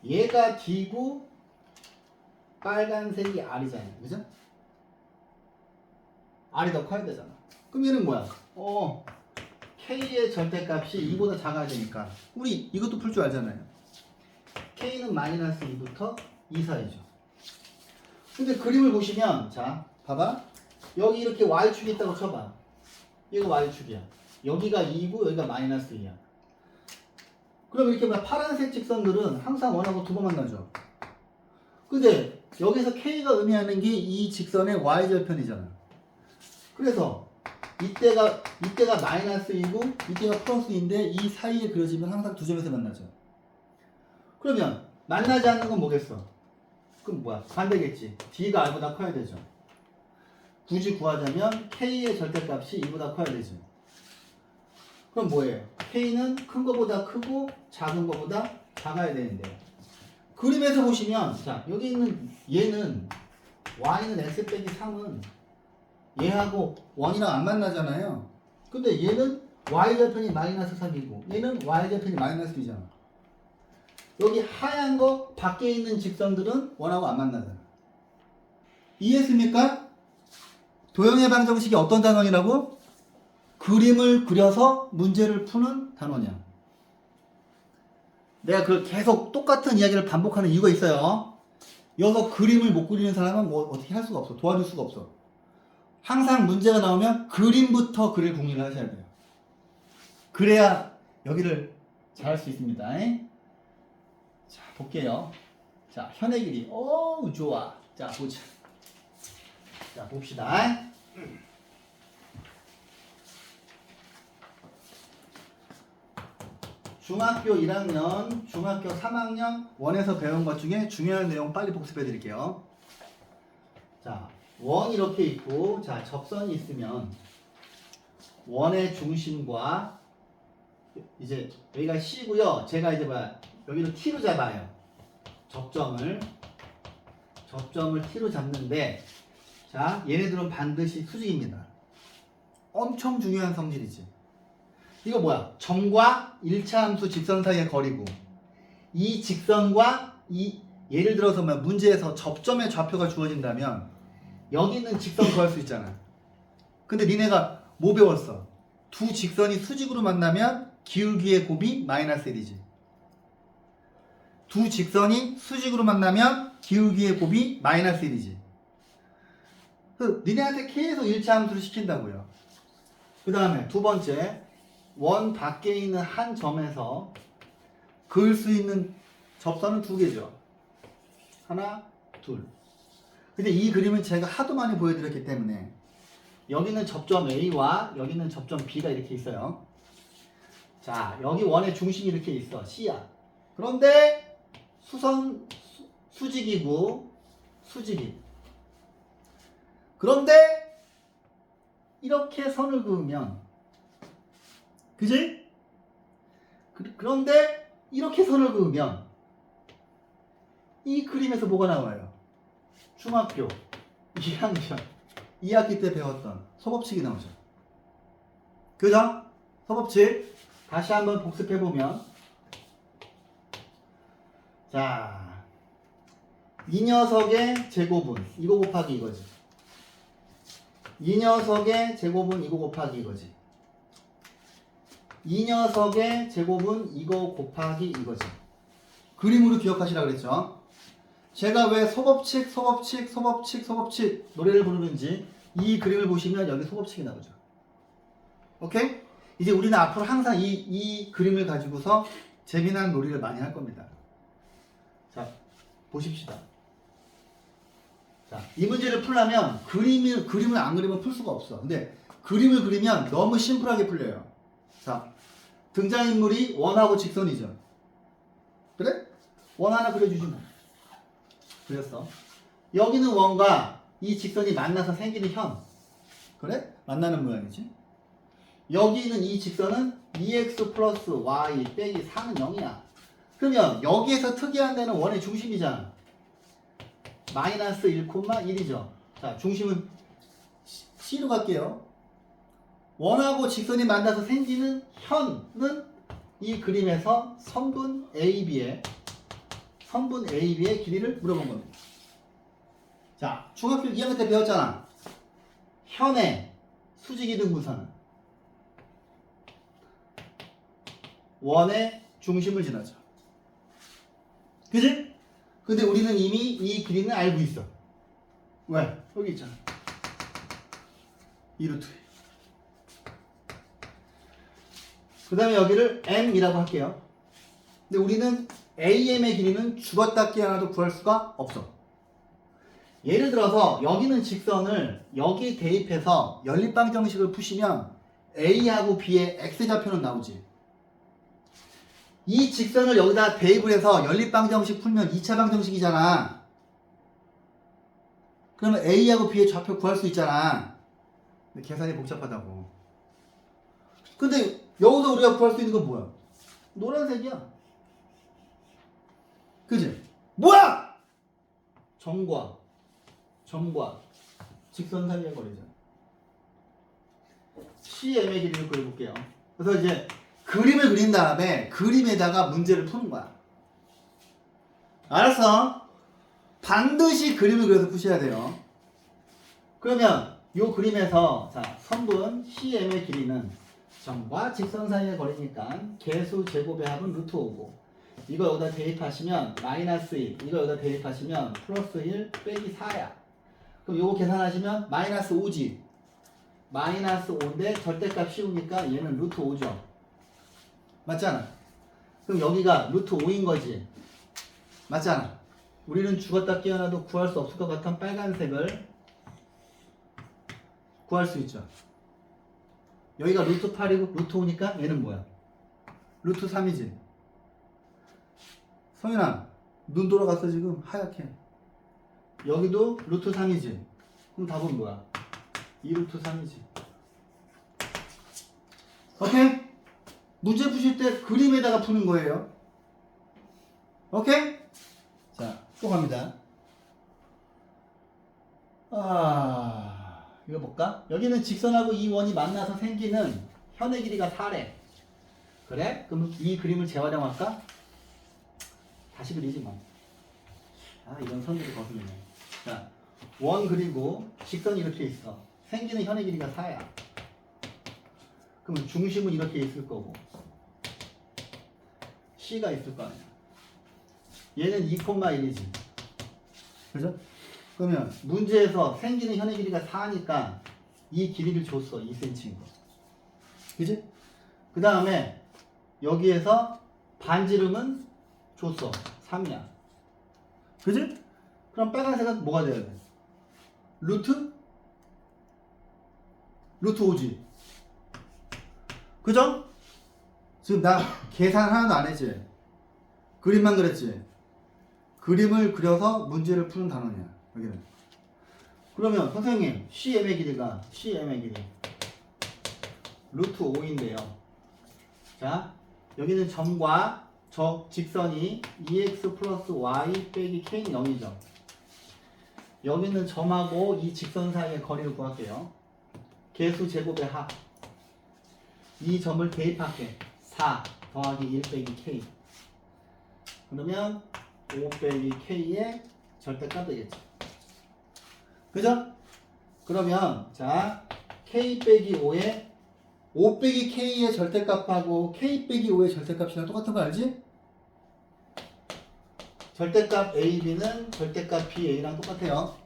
얘가 D고 빨간색이 R이잖아요. 그죠? R이 더 커야 되잖아. 그럼 얘는 뭐야? K의 절대값이 2보다 작아야 되니까 우리 이것도 풀 줄 알잖아요. K는 마이너스 2부터 2 사이죠. 근데 그림을 보시면 자 봐봐. 여기 이렇게 Y축이 있다고 쳐봐. 얘가 Y축이야. 여기가 2고 여기가 마이너스 2야. 그럼 이렇게 파란색 직선들은 항상 원하고 두 번 만나죠. 근데 여기서 K가 의미하는 게 이 직선의 Y절편이잖아. 그래서 이때가 마이너스 2고 이때가 플러스 2인데 이 사이에 그려지면 항상 두 점에서 만나죠. 그러면 만나지 않는 건 뭐겠어? 그럼 뭐야? 반대겠지. D가 R보다 커야 되죠. 굳이 구하자면 K의 절대값이 2보다 커야 되죠. 그럼 뭐예요? K는 큰 거보다 크고 작은 거보다 작아야 되는데 그림에서 보시면 자 여기 있는 얘는 Y는 X 빼기 3은 얘하고 1이랑 안 만나잖아요. 근데 얘는 Y절편이 마이너스 3이고 얘는 Y절편이 마이너스 2잖아. 여기 하얀 거 밖에 있는 직선들은 1하고 안 만나잖아. 이해했습니까? 도형의 방정식이 어떤 단원이라고? 그림을 그려서 문제를 푸는 단원이야. 내가 그 계속 똑같은 이야기를 반복하는 이유가 있어요. 여기서 그림을 못 그리는 사람은 뭐 어떻게 할 수가 없어. 도와줄 수가 없어. 항상 문제가 나오면 그림부터 그릴 궁리를 하셔야 돼요. 그래야 여기를 잘할 수 있습니다. 자, 볼게요. 자, 현의 길이. 오, 좋아. 자, 보자. 자, 봅시다. 중학교 1학년, 중학교 3학년 원에서 배운 것 중에 중요한 내용 빨리 복습해 드릴게요. 자, 원 이렇게 있고, 자, 접선이 있으면 원의 중심과 이제 여기가 C고요. 제가 이제 뭐야, 여기를 T로 잡아요. 접점을 T로 잡는데, 자, 얘네들은 반드시 수직입니다. 엄청 중요한 성질이지. 이거 뭐야? 점과 1차 함수 직선 사이의 거리고, 이 직선과 이 예를 들어서 뭐 문제에서 접점의 좌표가 주어진다면 여기 있는 직선 구할 수 있잖아. 근데 니네가 뭐 배웠어? 두 직선이 수직으로 만나면 기울기의 곱이 마이너스 1이지. 두 직선이 수직으로 만나면 기울기의 곱이 마이너스 1이지. 니네한테 계속 1차 함수를 시킨다고요. 그 다음에 두 번째, 원 밖에 있는 한 점에서 그을 수 있는 접선은 두 개죠. 하나, 둘. 근데 이 그림은 제가 하도 많이 보여드렸기 때문에 여기는 접점 A와 여기는 접점 B가 이렇게 있어요. 자, 여기 원의 중심이 이렇게 있어. C야. 그런데 수직이고 수직이. 그런데 이렇게 선을 그으면, 그지? 그런데 이렇게 선을 그으면 이 그림에서 뭐가 나와요? 중학교 2학년 2학기 때 배웠던 소법칙이 나오죠. 그죠? 소법칙 다시 한번 복습해보면, 자, 이 녀석의 제곱은 이거 곱하기 이거지. 이 녀석의 제곱은 이거 곱하기 이거지. 이 녀석의 제곱은 이거 곱하기 이거지. 그림으로 기억하시라 그랬죠. 제가 왜 소법칙 노래를 부르는지 이 그림을 보시면 여기 소법칙이 나오죠. 오케이? 이제 우리는 앞으로 항상 이 그림을 가지고서 재미난 놀이를 많이 할 겁니다. 자, 보십시다. 자, 이 문제를 풀려면 그림을 안 그리면 풀 수가 없어. 근데 그림을 그리면 너무 심플하게 풀려요. 자, 등장인물이 원하고 직선이죠. 그래? 원 하나 그려주지 뭐. 그렸어. 여기는 원과 이 직선이 만나서 생기는 현. 그래? 만나는 모양이지. 여기 있는 이 직선은 2x 플러스 y 빼기 4는 0이야. 그러면 여기에서 특이한 데는 원의 중심이잖아. 마이너스 1,1이죠. 자, 중심은 C로 갈게요. 원하고 직선이 만나서 생기는 현은 이 그림에서 선분 AB의 길이를 물어본 겁니다. 자, 중학교 2학년 때 배웠잖아. 현의 수직이등분선은 원의 중심을 지나죠. 그지? 근데 우리는 이미 이 길이는 알고 있어. 왜? 여기 있잖아. 2루트. 그 다음에 여기를 m이라고 할게요. 근데 우리는 am의 길이는 죽었다 깨어나도 구할 수가 없어. 예를 들어서 여기는 직선을 여기 대입해서 연립방정식을 푸시면 a하고 b의 x좌표는 나오지. 이 직선을 여기다 대입을 해서 연립방정식 풀면 2차 방정식이잖아. 그러면 a하고 b의 좌표 구할 수 있잖아. 근데 계산이 복잡하다고. 근데 여기서 우리가 구할 수 있는 건 뭐야? 노란색이야. 그지? 뭐야? 점과 직선 사이의 거리죠. CM의 길이를 그려볼게요. 그래서 이제 그림을 그린 다음에 그림에다가 문제를 푸는 거야. 알았어? 반드시 그림을 그려서 푸셔야 돼요. 그러면 이 그림에서 자, 선분 CM의 길이는 점과 직선 사이의 거리니까 개수 제곱의 합은 루트 5고, 이거 여기다 대입하시면 마이너스 1, 이거 여기다 대입하시면 플러스 1 빼기 4야. 그럼 요거 계산하시면 마이너스 5지. 마이너스 5인데 절대값 씌우니까 얘는 루트 5죠. 맞잖아. 그럼 여기가 루트 5인 거지. 맞잖아. 우리는 죽었다 깨어나도 구할 수 없을 것 같은 빨간색을 구할 수 있죠. 여기가 루트 8이고 루트 5니까 얘는 뭐야? 루트 3이지. 성현아, 눈 돌아갔어 지금 하얗게. 여기도 루트 3이지. 그럼 답은 뭐야? 2루트 3이지. 오케이? 문제 푸실 때 그림에다가 푸는 거예요. 오케이? 자, 또 갑니다. 이거 볼까? 여기는 직선하고 이 원이 만나서 생기는 현의 길이가 4래. 그래? 그럼 이 그림을 재활용할까? 다시 그리지 뭐. 이런 선들이 거슬리네. 자, 원 그리고 직선이 이렇게 있어. 생기는 현의 길이가 4야. 그러면 중심은 이렇게 있을 거고 C가 있을 거 아니야. 얘는 2,1이지. 그죠? 그러면 문제에서 생기는 현의 길이가 4니까 이 길이를 줬어. 2cm인 거. 그지? 그 다음에 여기에서 반지름은 줬어. 3이야. 그지? 그럼 빨간색은 뭐가 돼야 돼? 루트 5지. 그죠? 지금 나 계산 하나도 안 했지? 그림만 그렸지? 그림을 그려서 문제를 푸는 단원이야. 여기는. 그러면 선생님 CM의 길이가 루트 5인데요. 자, 여기는 점과 직선이 2x 플러스 y 빼기 k는 0이죠. 여기는 점하고 이 직선 사이의 거리를 구할게요. 개수 제곱의 합. 이 점을 대입할게. 4 더하기 1 빼기 k. 그러면 5 빼기 k의 절대값 되겠죠. 그죠? 그러면 자 k 빼기 5의 5 빼기 k의 절대값하고 k 빼기 5의 절대값이랑 똑같은 거 알지? 절대값 AB는 절대값 BA랑 똑같아요.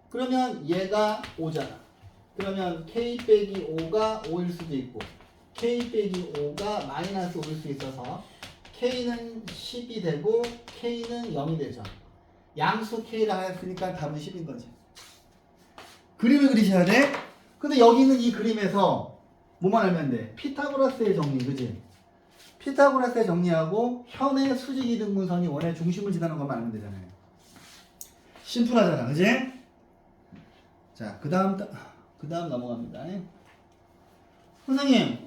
그러면 얘가 5잖아. 그러면 k 빼기 5가 5일 수도 있고 k 빼기 5가 마이너스 5일 수 있어서 k는 10이 되고 k는 0이 되죠. 양수 k라 했으니까 답은 10인 거지. 그림을 그리셔야 돼. 근데 여기는 이 그림에서 뭐만 알면 돼? 피타고라스의 정리, 그지? 피타고라스의 정리하고 현의 수직 이등분선이 원의 중심을 지나는 것만 알면 되잖아요. 심플하잖아, 그지? 자, 그 다음 넘어갑니다. 선생님,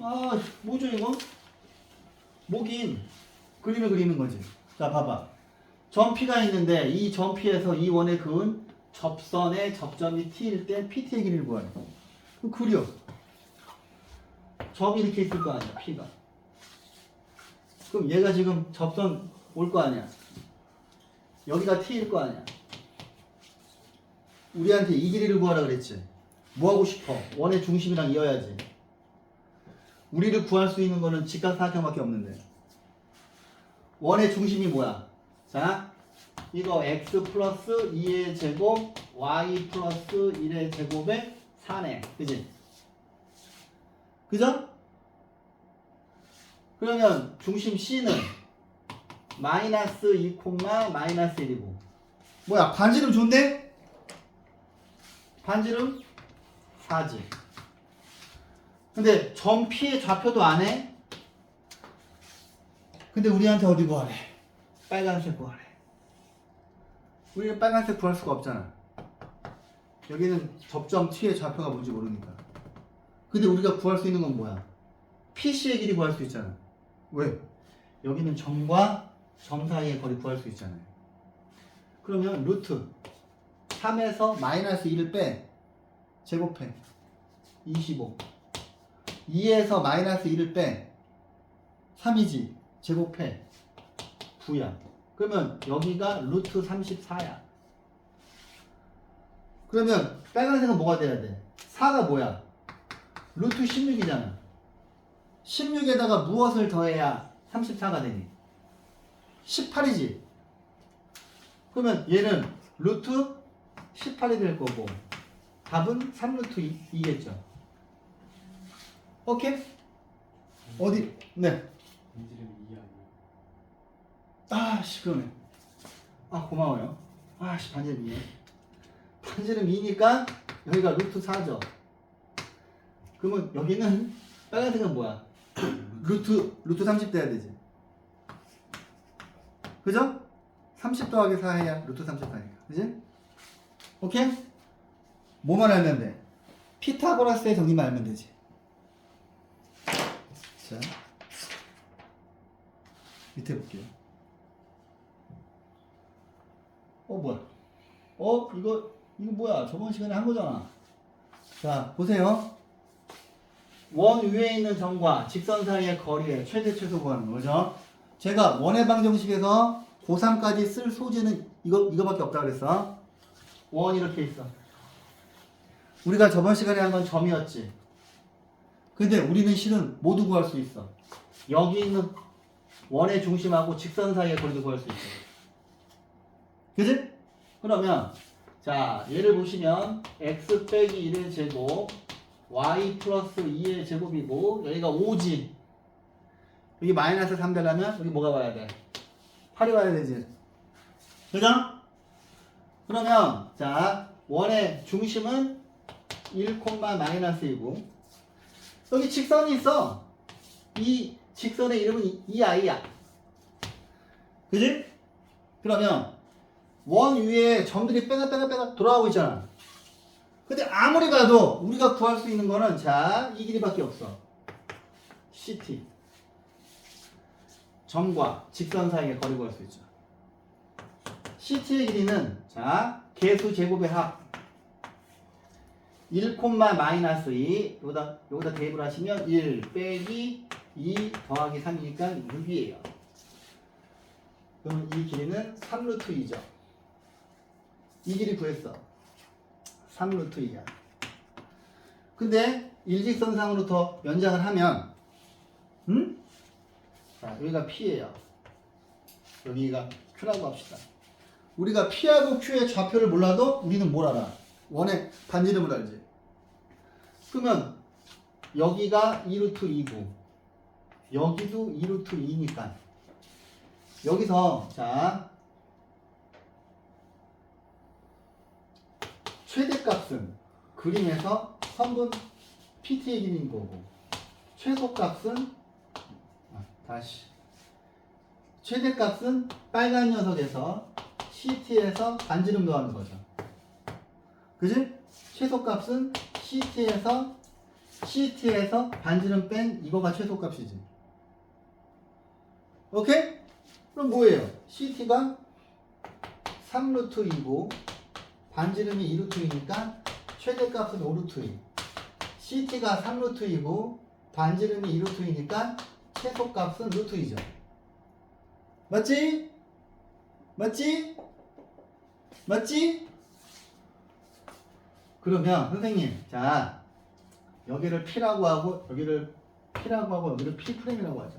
뭐죠 이거? 뭐긴 그림을 그리는 거지. 자, 봐봐. 점 P가 있는데 이 점 P에서 이 원의 그은 접선의 접점이 T일 때 PT의 길이를 구하래. 그럼 그려. 점이 이렇게 있을 거 아니야, P가. 그럼 얘가 지금 접선 올 거 아니야. 여기가 T일 거 아니야. 우리한테 이 길이를 구하라 그랬지. 뭐 하고 싶어? 원의 중심이랑 이어야지. 우리를 구할 수 있는 거는 직각사각형밖에 없는데. 원의 중심이 뭐야? 자, 이거 x 플러스 2의 제곱 y 플러스 1의 제곱에 4네. 그지? 그죠? 그러면 중심 C는 마이너스 2, 마이너스 1이고 뭐야? 반지름 좋은데? 반지름 4지. 근데 점 P의 좌표도 안 해? 근데 우리한테 어디 구하래? 빨간색 구하래. 우리는 빨간색 구할 수가 없잖아. 여기는 접점 T의 좌표가 뭔지 모르니까. 근데 우리가 구할 수 있는 건 뭐야? PC의 길이 구할 수 있잖아. 왜? 여기는 점과 점 사이의 거리 구할 수 있잖아요. 그러면 루트 3에서 마이너스 2를 빼. 제곱해. 25. 2에서 마이너스 2를 빼. 3이지. 제곱해. 9야. 그러면 여기가 루트 34야. 그러면 빨간색은 뭐가 돼야 돼? 4가 뭐야? 루트 16이잖아. 16에다가 무엇을 더해야 34가 되니? 18이지. 그러면 얘는 루트 18이 될 거고 답은 3루트 2겠죠. 오케이? 어디? 네. 시끄러네. 고마워요. 반지름 2. 반지름 2니까 여기가 루트 4죠. 그러면 여기는 빨간색은 뭐야? 루트 30 돼야 되지. 그죠? 30 더하기 4 해야 루트 34니까. 그지? 오케이? 뭐만 알면 돼? 피타고라스의 정리만 알면 되지. 자, 밑에 볼게요. 뭐야? 이거 뭐야? 저번 시간에 한 거잖아. 자, 보세요. 원 위에 있는 점과 직선 사이의 거리의 최대 최소 구하는 거죠. 제가 원의 방정식에서 고3까지 쓸 소재는 이거밖에 없다 그랬어. 원 이렇게 있어. 우리가 저번 시간에 한 건 점이었지. 근데 우리는 실은 모두 구할 수 있어. 여기 있는 원의 중심하고 직선 사이의 거리도 구할 수 있어. 그지? 그러면 자, 얘를 보시면 x 빼기 1의 제곱 y 플러스 2의 제곱이고 여기가 5지. 여기 마이너스 3 되려면 여기 뭐가 와야 돼? 8이 와야 되지. 그죠? 그러면 자, 원의 중심은 1, 마이너스이고 여기 직선이 있어. 이 직선의 이름은 이 아이야. 그지? 그러면 원 위에 점들이 빼가 돌아가고 있잖아. 근데 아무리 봐도 우리가 구할 수 있는 거는 자, 이 길이밖에 없어. CT. 점과 직선 사이의 거리 구할 수 있죠. CT의 길이는 자, 개수 제곱의 합 1, 마이너스 2 여기다 대입을 하시면 1 빼기 2 더하기 3이니까 6이에요. 그럼 이 길이는 3루트 2죠. 이 길이 구했어. 3루트 2야. 근데 일직선상으로 더 연장을 하면 자, 여기가 P예요. 여기가 Q라고 합시다. 우리가 P하고 Q의 좌표를 몰라도 우리는 뭘 알아? 원의 반지름을 알지. 그러면 여기가 2루트 2고 여기도 2루트 2니까 여기서 자, 최대값은 그림에서 선분 PT의 길이인 거고 최소값은 다시 최대값은 빨간 녀석에서 CT에서 반지름 더하는 거죠. 그지? 최소값은 CT에서 반지름 뺀 이거가 최소값이지. 오케이? 그럼 뭐예요? CT가 3루트 2고 반지름이 2루트 2니까 최대값은 5루트 2. CT가 3루트 2고 반지름이 2루트 2니까 최소값은 루트 2죠. 맞지? 맞지? 맞지? 그러면 선생님, 자, 여기를 P라고 하고 여기를 P라고 하고 여기를 P'이라고 하자.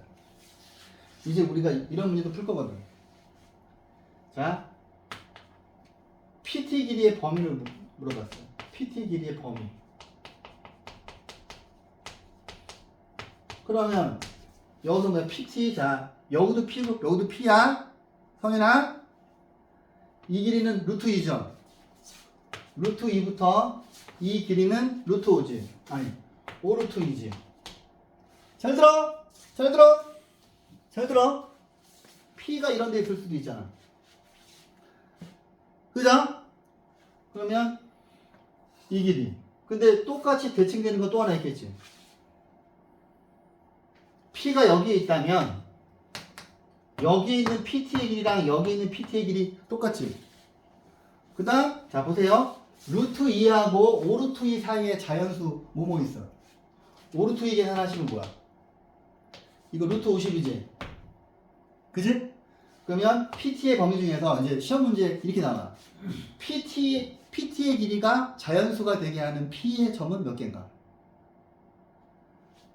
이제 우리가 이런 문제도 풀 거거든. 자, PT 길이의 범위를 물어봤어요. PT 길이의 범위. 그러면 여기서 뭐 PT, 자, 여기도 P고 여기도 P야. 성인아, 이 길이는 루트 2죠. 루트 2부터 이 길이는 루트 5지. 아니, 5루트 2지. 잘 들어? 잘 들어? 잘 들어? P가 이런 데 있을 수도 있잖아. 그죠? 그러면 이 길이. 근데 똑같이 대칭되는 거 또 하나 있겠지. P가 여기에 있다면 여기 있는 PT의 길이랑 여기 있는 PT의 길이 똑같지. 그 다음 자 보세요. 루트 2하고 5루트 2 사이에 자연수 뭐뭐 있어. 5루트 2 계산하시면 뭐야? 이거 루트 50이지. 그지? 그러면 PT의 범위 중에서 이제 시험 문제 이렇게 나와. PT의 길이가 자연수가 되게 하는 P의 점은 몇 개인가?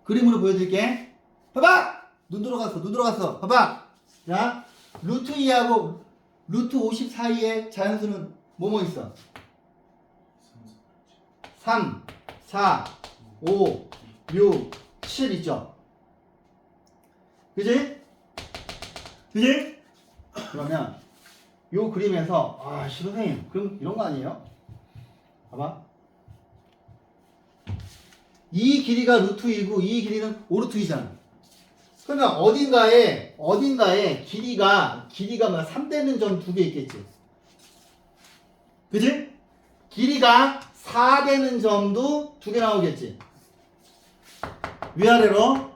그림으로 보여드릴게. 봐봐! 눈 들어갔어. 봐봐! 자, 루트 2하고 루트 50 사이에 자연수는 뭐뭐 있어? 3, 4, 5, 6, 7 있죠? 그지? 그지? 그러면 요 그림에서 선생님 그럼 이런 거 아니에요? 봐봐. 이 길이가 루트 2고 이 길이는 5루트 2잖아. 그러면 어딘가에 길이가 뭐 3되는 점 두 개 있겠지. 그지? 길이가 4되는 점도 두 개 나오겠지. 위아래로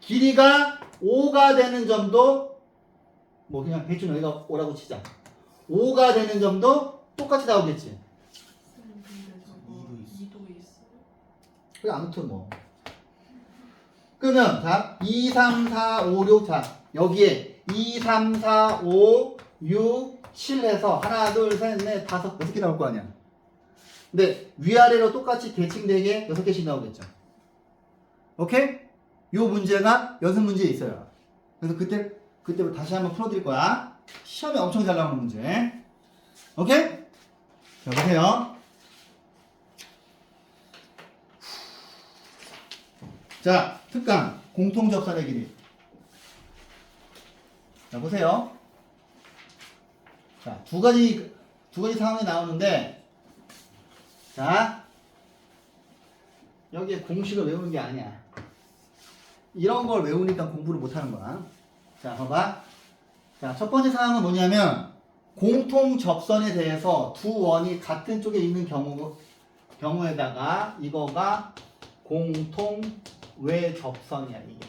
길이가 5가 되는 점도 뭐 그냥 대충 여기가 5라고 치자. 5가 되는 점도 똑같이 나오겠지. 그래 아무튼 뭐. 그러면 자 2, 3, 4, 5, 6 자 여기에 2, 3, 4, 5, 6, 7 해서 하나, 둘, 셋, 넷, 다섯, 6개 나올 거 아니야. 근데 위아래로 똑같이 대칭되게 6개씩 나오겠죠. 오케이? 요 문제가 연습 문제에 있어요. 그래서 그때부터 다시 한번 풀어드릴 거야. 시험에 엄청 잘 나오는 문제. 오케이? 자, 보세요. 자, 특강. 공통접선의 길이. 자, 보세요. 자, 두 가지 상황이 나오는데, 자, 여기에 공식을 외우는 게 아니야. 이런 걸 외우니까 공부를 못 하는 거야. 자, 봐봐. 자, 첫 번째 상황은 뭐냐면, 공통 접선에 대해서 두 원이 같은 쪽에 있는 경우에다가 이거가 공통 외접선이야, 이게.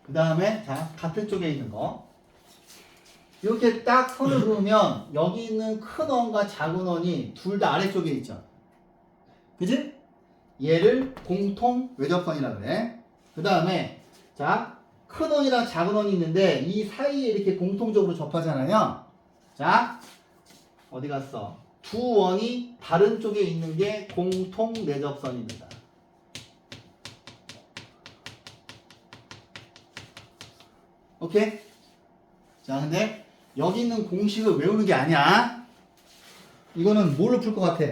그 다음에, 자, 같은 쪽에 있는 거. 이렇게 딱 선을 그으면 여기 있는 큰 원과 작은 원이 둘 다 아래쪽에 있죠. 그지? 얘를 공통 외접선이라 그래. 그 다음에 자, 큰 원이랑 작은 원이 있는데 이 사이에 이렇게 공통적으로 접하잖아요. 자, 어디 갔어? 두 원이 다른 쪽에 있는 게 공통 내접선입니다. 오케이? 자, 근데 여기 있는 공식을 외우는 게 아니야. 이거는 뭘로 풀 것 같아?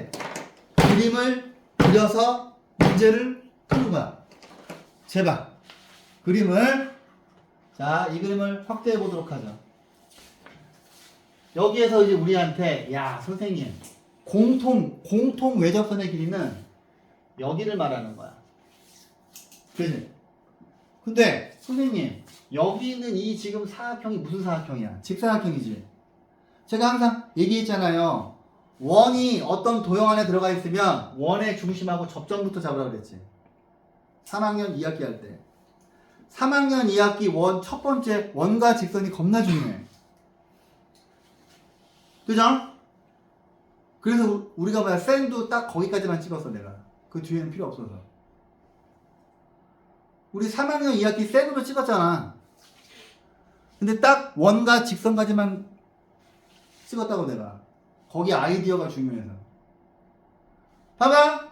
그림을 그려서 문제를 푸는 거야. 제발. 그림을, 자, 이 그림을 확대해 보도록 하죠. 여기에서 이제 우리한테, 야, 선생님, 공통 외접선의 길이는 여기를 말하는 거야. 그지? 근데, 선생님, 여기 있는 이 지금 사각형이 무슨 사각형이야? 직사각형이지. 제가 항상 얘기했잖아요. 원이 어떤 도형 안에 들어가 있으면 원의 중심하고 접점부터 잡으라고 그랬지. 3학년 2학기 할 때. 3학년 2학기 원 첫 번째 원과 직선이 겁나 중요해. 그죠? 그래서 우리가 뭐야 쌤도 딱 거기까지만 찍었어 내가. 그 뒤에는 필요 없어서. 우리 3학년 2학기 쌤으로 찍었잖아. 근데 딱 원과 직선까지만 찍었다고 내가. 거기 아이디어가 중요해서. 봐봐.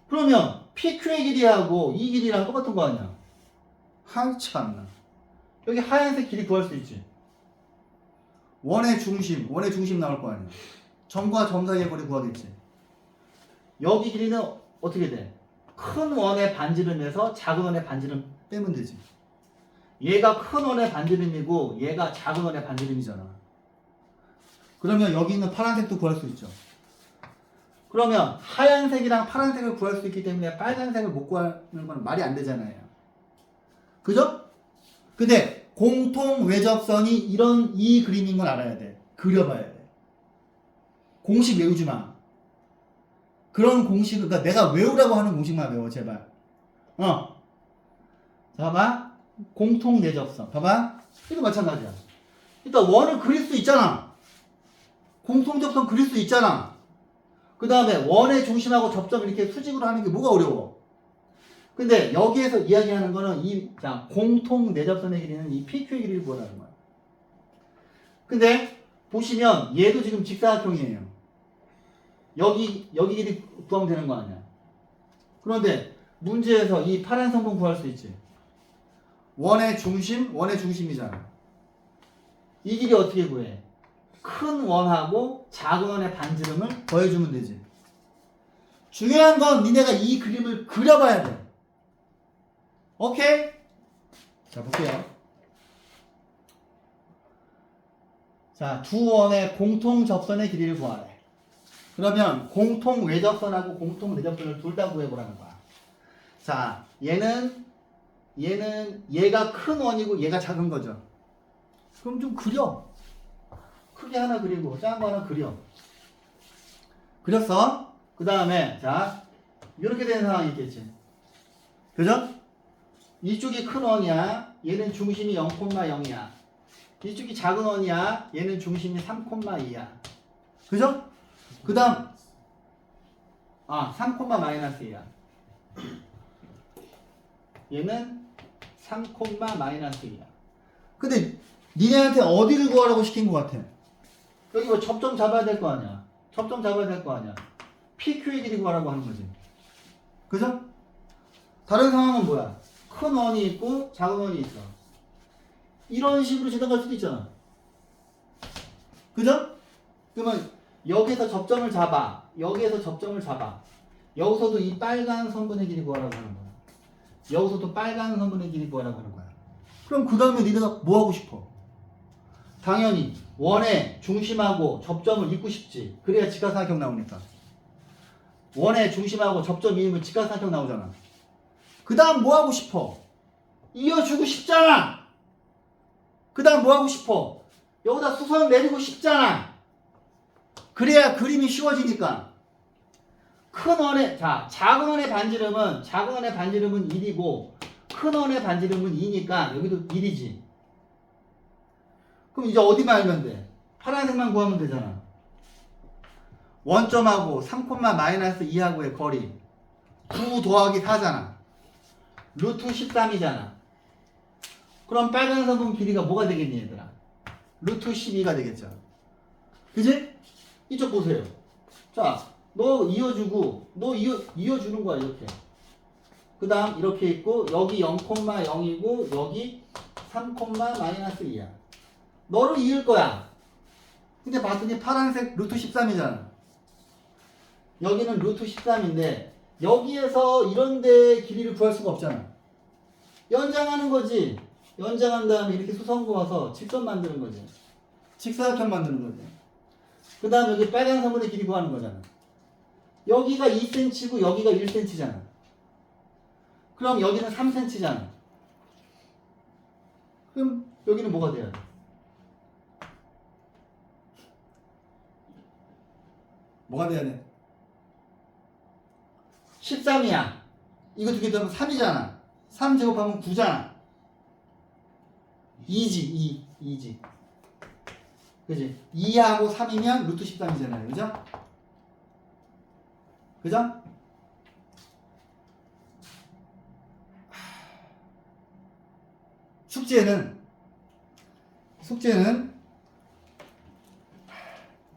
그러면 PQ의 길이하고 이 길이랑 똑같은 거 아니야? 하이 참나. 여기 하얀색 길이 구할 수 있지. 원의 중심 나올 거 아니야. 점과 점 사이의 거리 구하겠지. 여기 길이는 어떻게 돼? 큰 원의 반지름에서 작은 원의 반지름 빼면 되지. 얘가 큰 원의 반지름이고 얘가 작은 원의 반지름이잖아. 그러면 여기 있는 파란색도 구할 수 있죠. 그러면 하얀색이랑 파란색을 구할 수 있기 때문에 빨간색을 못 구하는 건 말이 안 되잖아요. 그죠? 근데 공통 외접선이 이 그림인 걸 알아야 돼. 그려봐야 돼. 공식 외우지 마. 그런 공식을, 그러니까 내가 외우라고 하는 공식만 외워, 제발. 자, 봐봐. 공통 내접선. 봐봐. 이거 마찬가지야. 일단 원을 그릴 수 있잖아. 공통접선 그릴 수 있잖아. 그 다음에 원의 중심하고 접점 이렇게 수직으로 하는 게 뭐가 어려워? 근데 여기에서 이야기하는 거는 자, 공통 내접선의 길이는 이 PQ의 길이를 구하라는 거야. 근데 보시면 얘도 지금 직사각형이에요. 여기 길이 구하면 되는 거 아니야. 그런데 문제에서 이 파란 성분 구할 수 있지. 원의 중심이잖아. 이 길이 어떻게 구해? 큰 원하고 작은 원의 반지름을 더해주면 되지. 중요한 건 니네가 이 그림을 그려봐야 돼. 오케이? 자, 볼게요. 자, 두 원의 공통 접선의 길이를 구하래. 그러면 공통 외접선하고 공통 내접선을 둘 다 구해보라는 거야. 자, 얘가 큰 원이고 얘가 작은 거죠. 그럼 좀 그려. 크게 하나 그리고 작은 거 하나 그려. 그렸어? 그 다음에 자 이렇게 된 상황이 있겠지. 그죠? 이쪽이 큰 원이야. 얘는 중심이 0,0이야. 이쪽이 작은 원이야. 얘는 중심이 3,2야. 그죠? 그 다음 3,-2야. 얘는 3,-2야. 근데 니네한테 어디를 구하라고 시킨 것 같아? 여기 뭐 접점 잡아야 될 거 아니야. 접점 잡아야 될 거 아니야. PQ의 길이 구하라고 하는 거지. 그죠? 다른 상황은 뭐야? 큰 원이 있고 작은 원이 있어. 이런 식으로 지나갈 수도 있잖아. 그죠? 그러면 여기서 접점을 잡아. 여기에서 접점을 잡아. 여기서도 이 빨간 선분의 길이 구하라고 하는 거야. 여기서도 빨간 선분의 길이 구하라고 하는 거야. 그럼 그 다음에 니네가 뭐 하고 싶어? 당연히 원의 중심하고 접점을 잇고 싶지. 그래야 직각삼각형 나오니까. 원의 중심하고 접점이 있으면 직각삼각형 나오잖아. 그 다음 뭐 하고 싶어? 이어주고 싶잖아. 그 다음 뭐 하고 싶어? 여기다 수선 내리고 싶잖아. 그래야 그림이 쉬워지니까. 큰 원의 작은 원의 반지름은 1이고 큰 원의 반지름은 2니까 여기도 1이지. 그럼 이제 어디만 알면 돼? 파란색만 구하면 되잖아. 원점하고 3,-2하고의 거리 9 더하기 4잖아. 루트 13이잖아. 그럼 빨간 선분 길이가 뭐가 되겠니 얘들아? 루트 12가 되겠죠. 그지? 이쪽 보세요. 자, 너 이어주고 너 이어주는 거야 이렇게. 그 다음 이렇게 있고 여기 0,0이고 여기 3,-2야. 너를 이을 거야. 근데 봤더니 파란색 루트 13이잖아. 여기는 루트 13인데 여기에서 이런데 길이를 구할 수가 없잖아. 연장하는 거지. 연장한 다음에 이렇게 수선 그어서 직선 만드는 거지. 직사각형 만드는 거지. 그 다음 여기 빨간 선분의 길이 구하는 거잖아. 여기가 2cm고 여기가 1cm잖아. 그럼 여기는 3cm잖아. 그럼 여기는 뭐가 돼야 돼? 뭐가 돼야 돼? 13이야. 이거 두 개 더하면 3이잖아. 3 제곱하면 9잖아. 2지. 2지. 그지? 2하고 3이면 루트 13이잖아요. 그죠? 그죠? 숙제는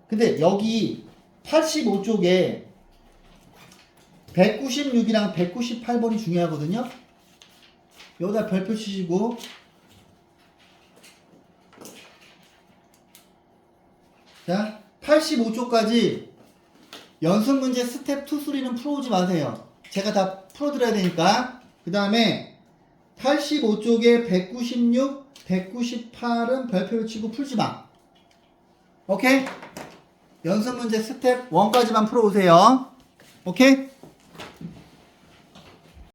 근데 여기 85쪽에 196이랑 198번이 중요하거든요. 여기다 별표 치시고 자 85쪽까지 연습 문제 스텝 2, 3는 풀어오지 마세요. 제가 다 풀어드려야 되니까. 그 다음에 85쪽에 196, 198은 별표를 치고 풀지 마. 오케이? 연습 문제 스텝 1까지만 풀어오세요. 오케이?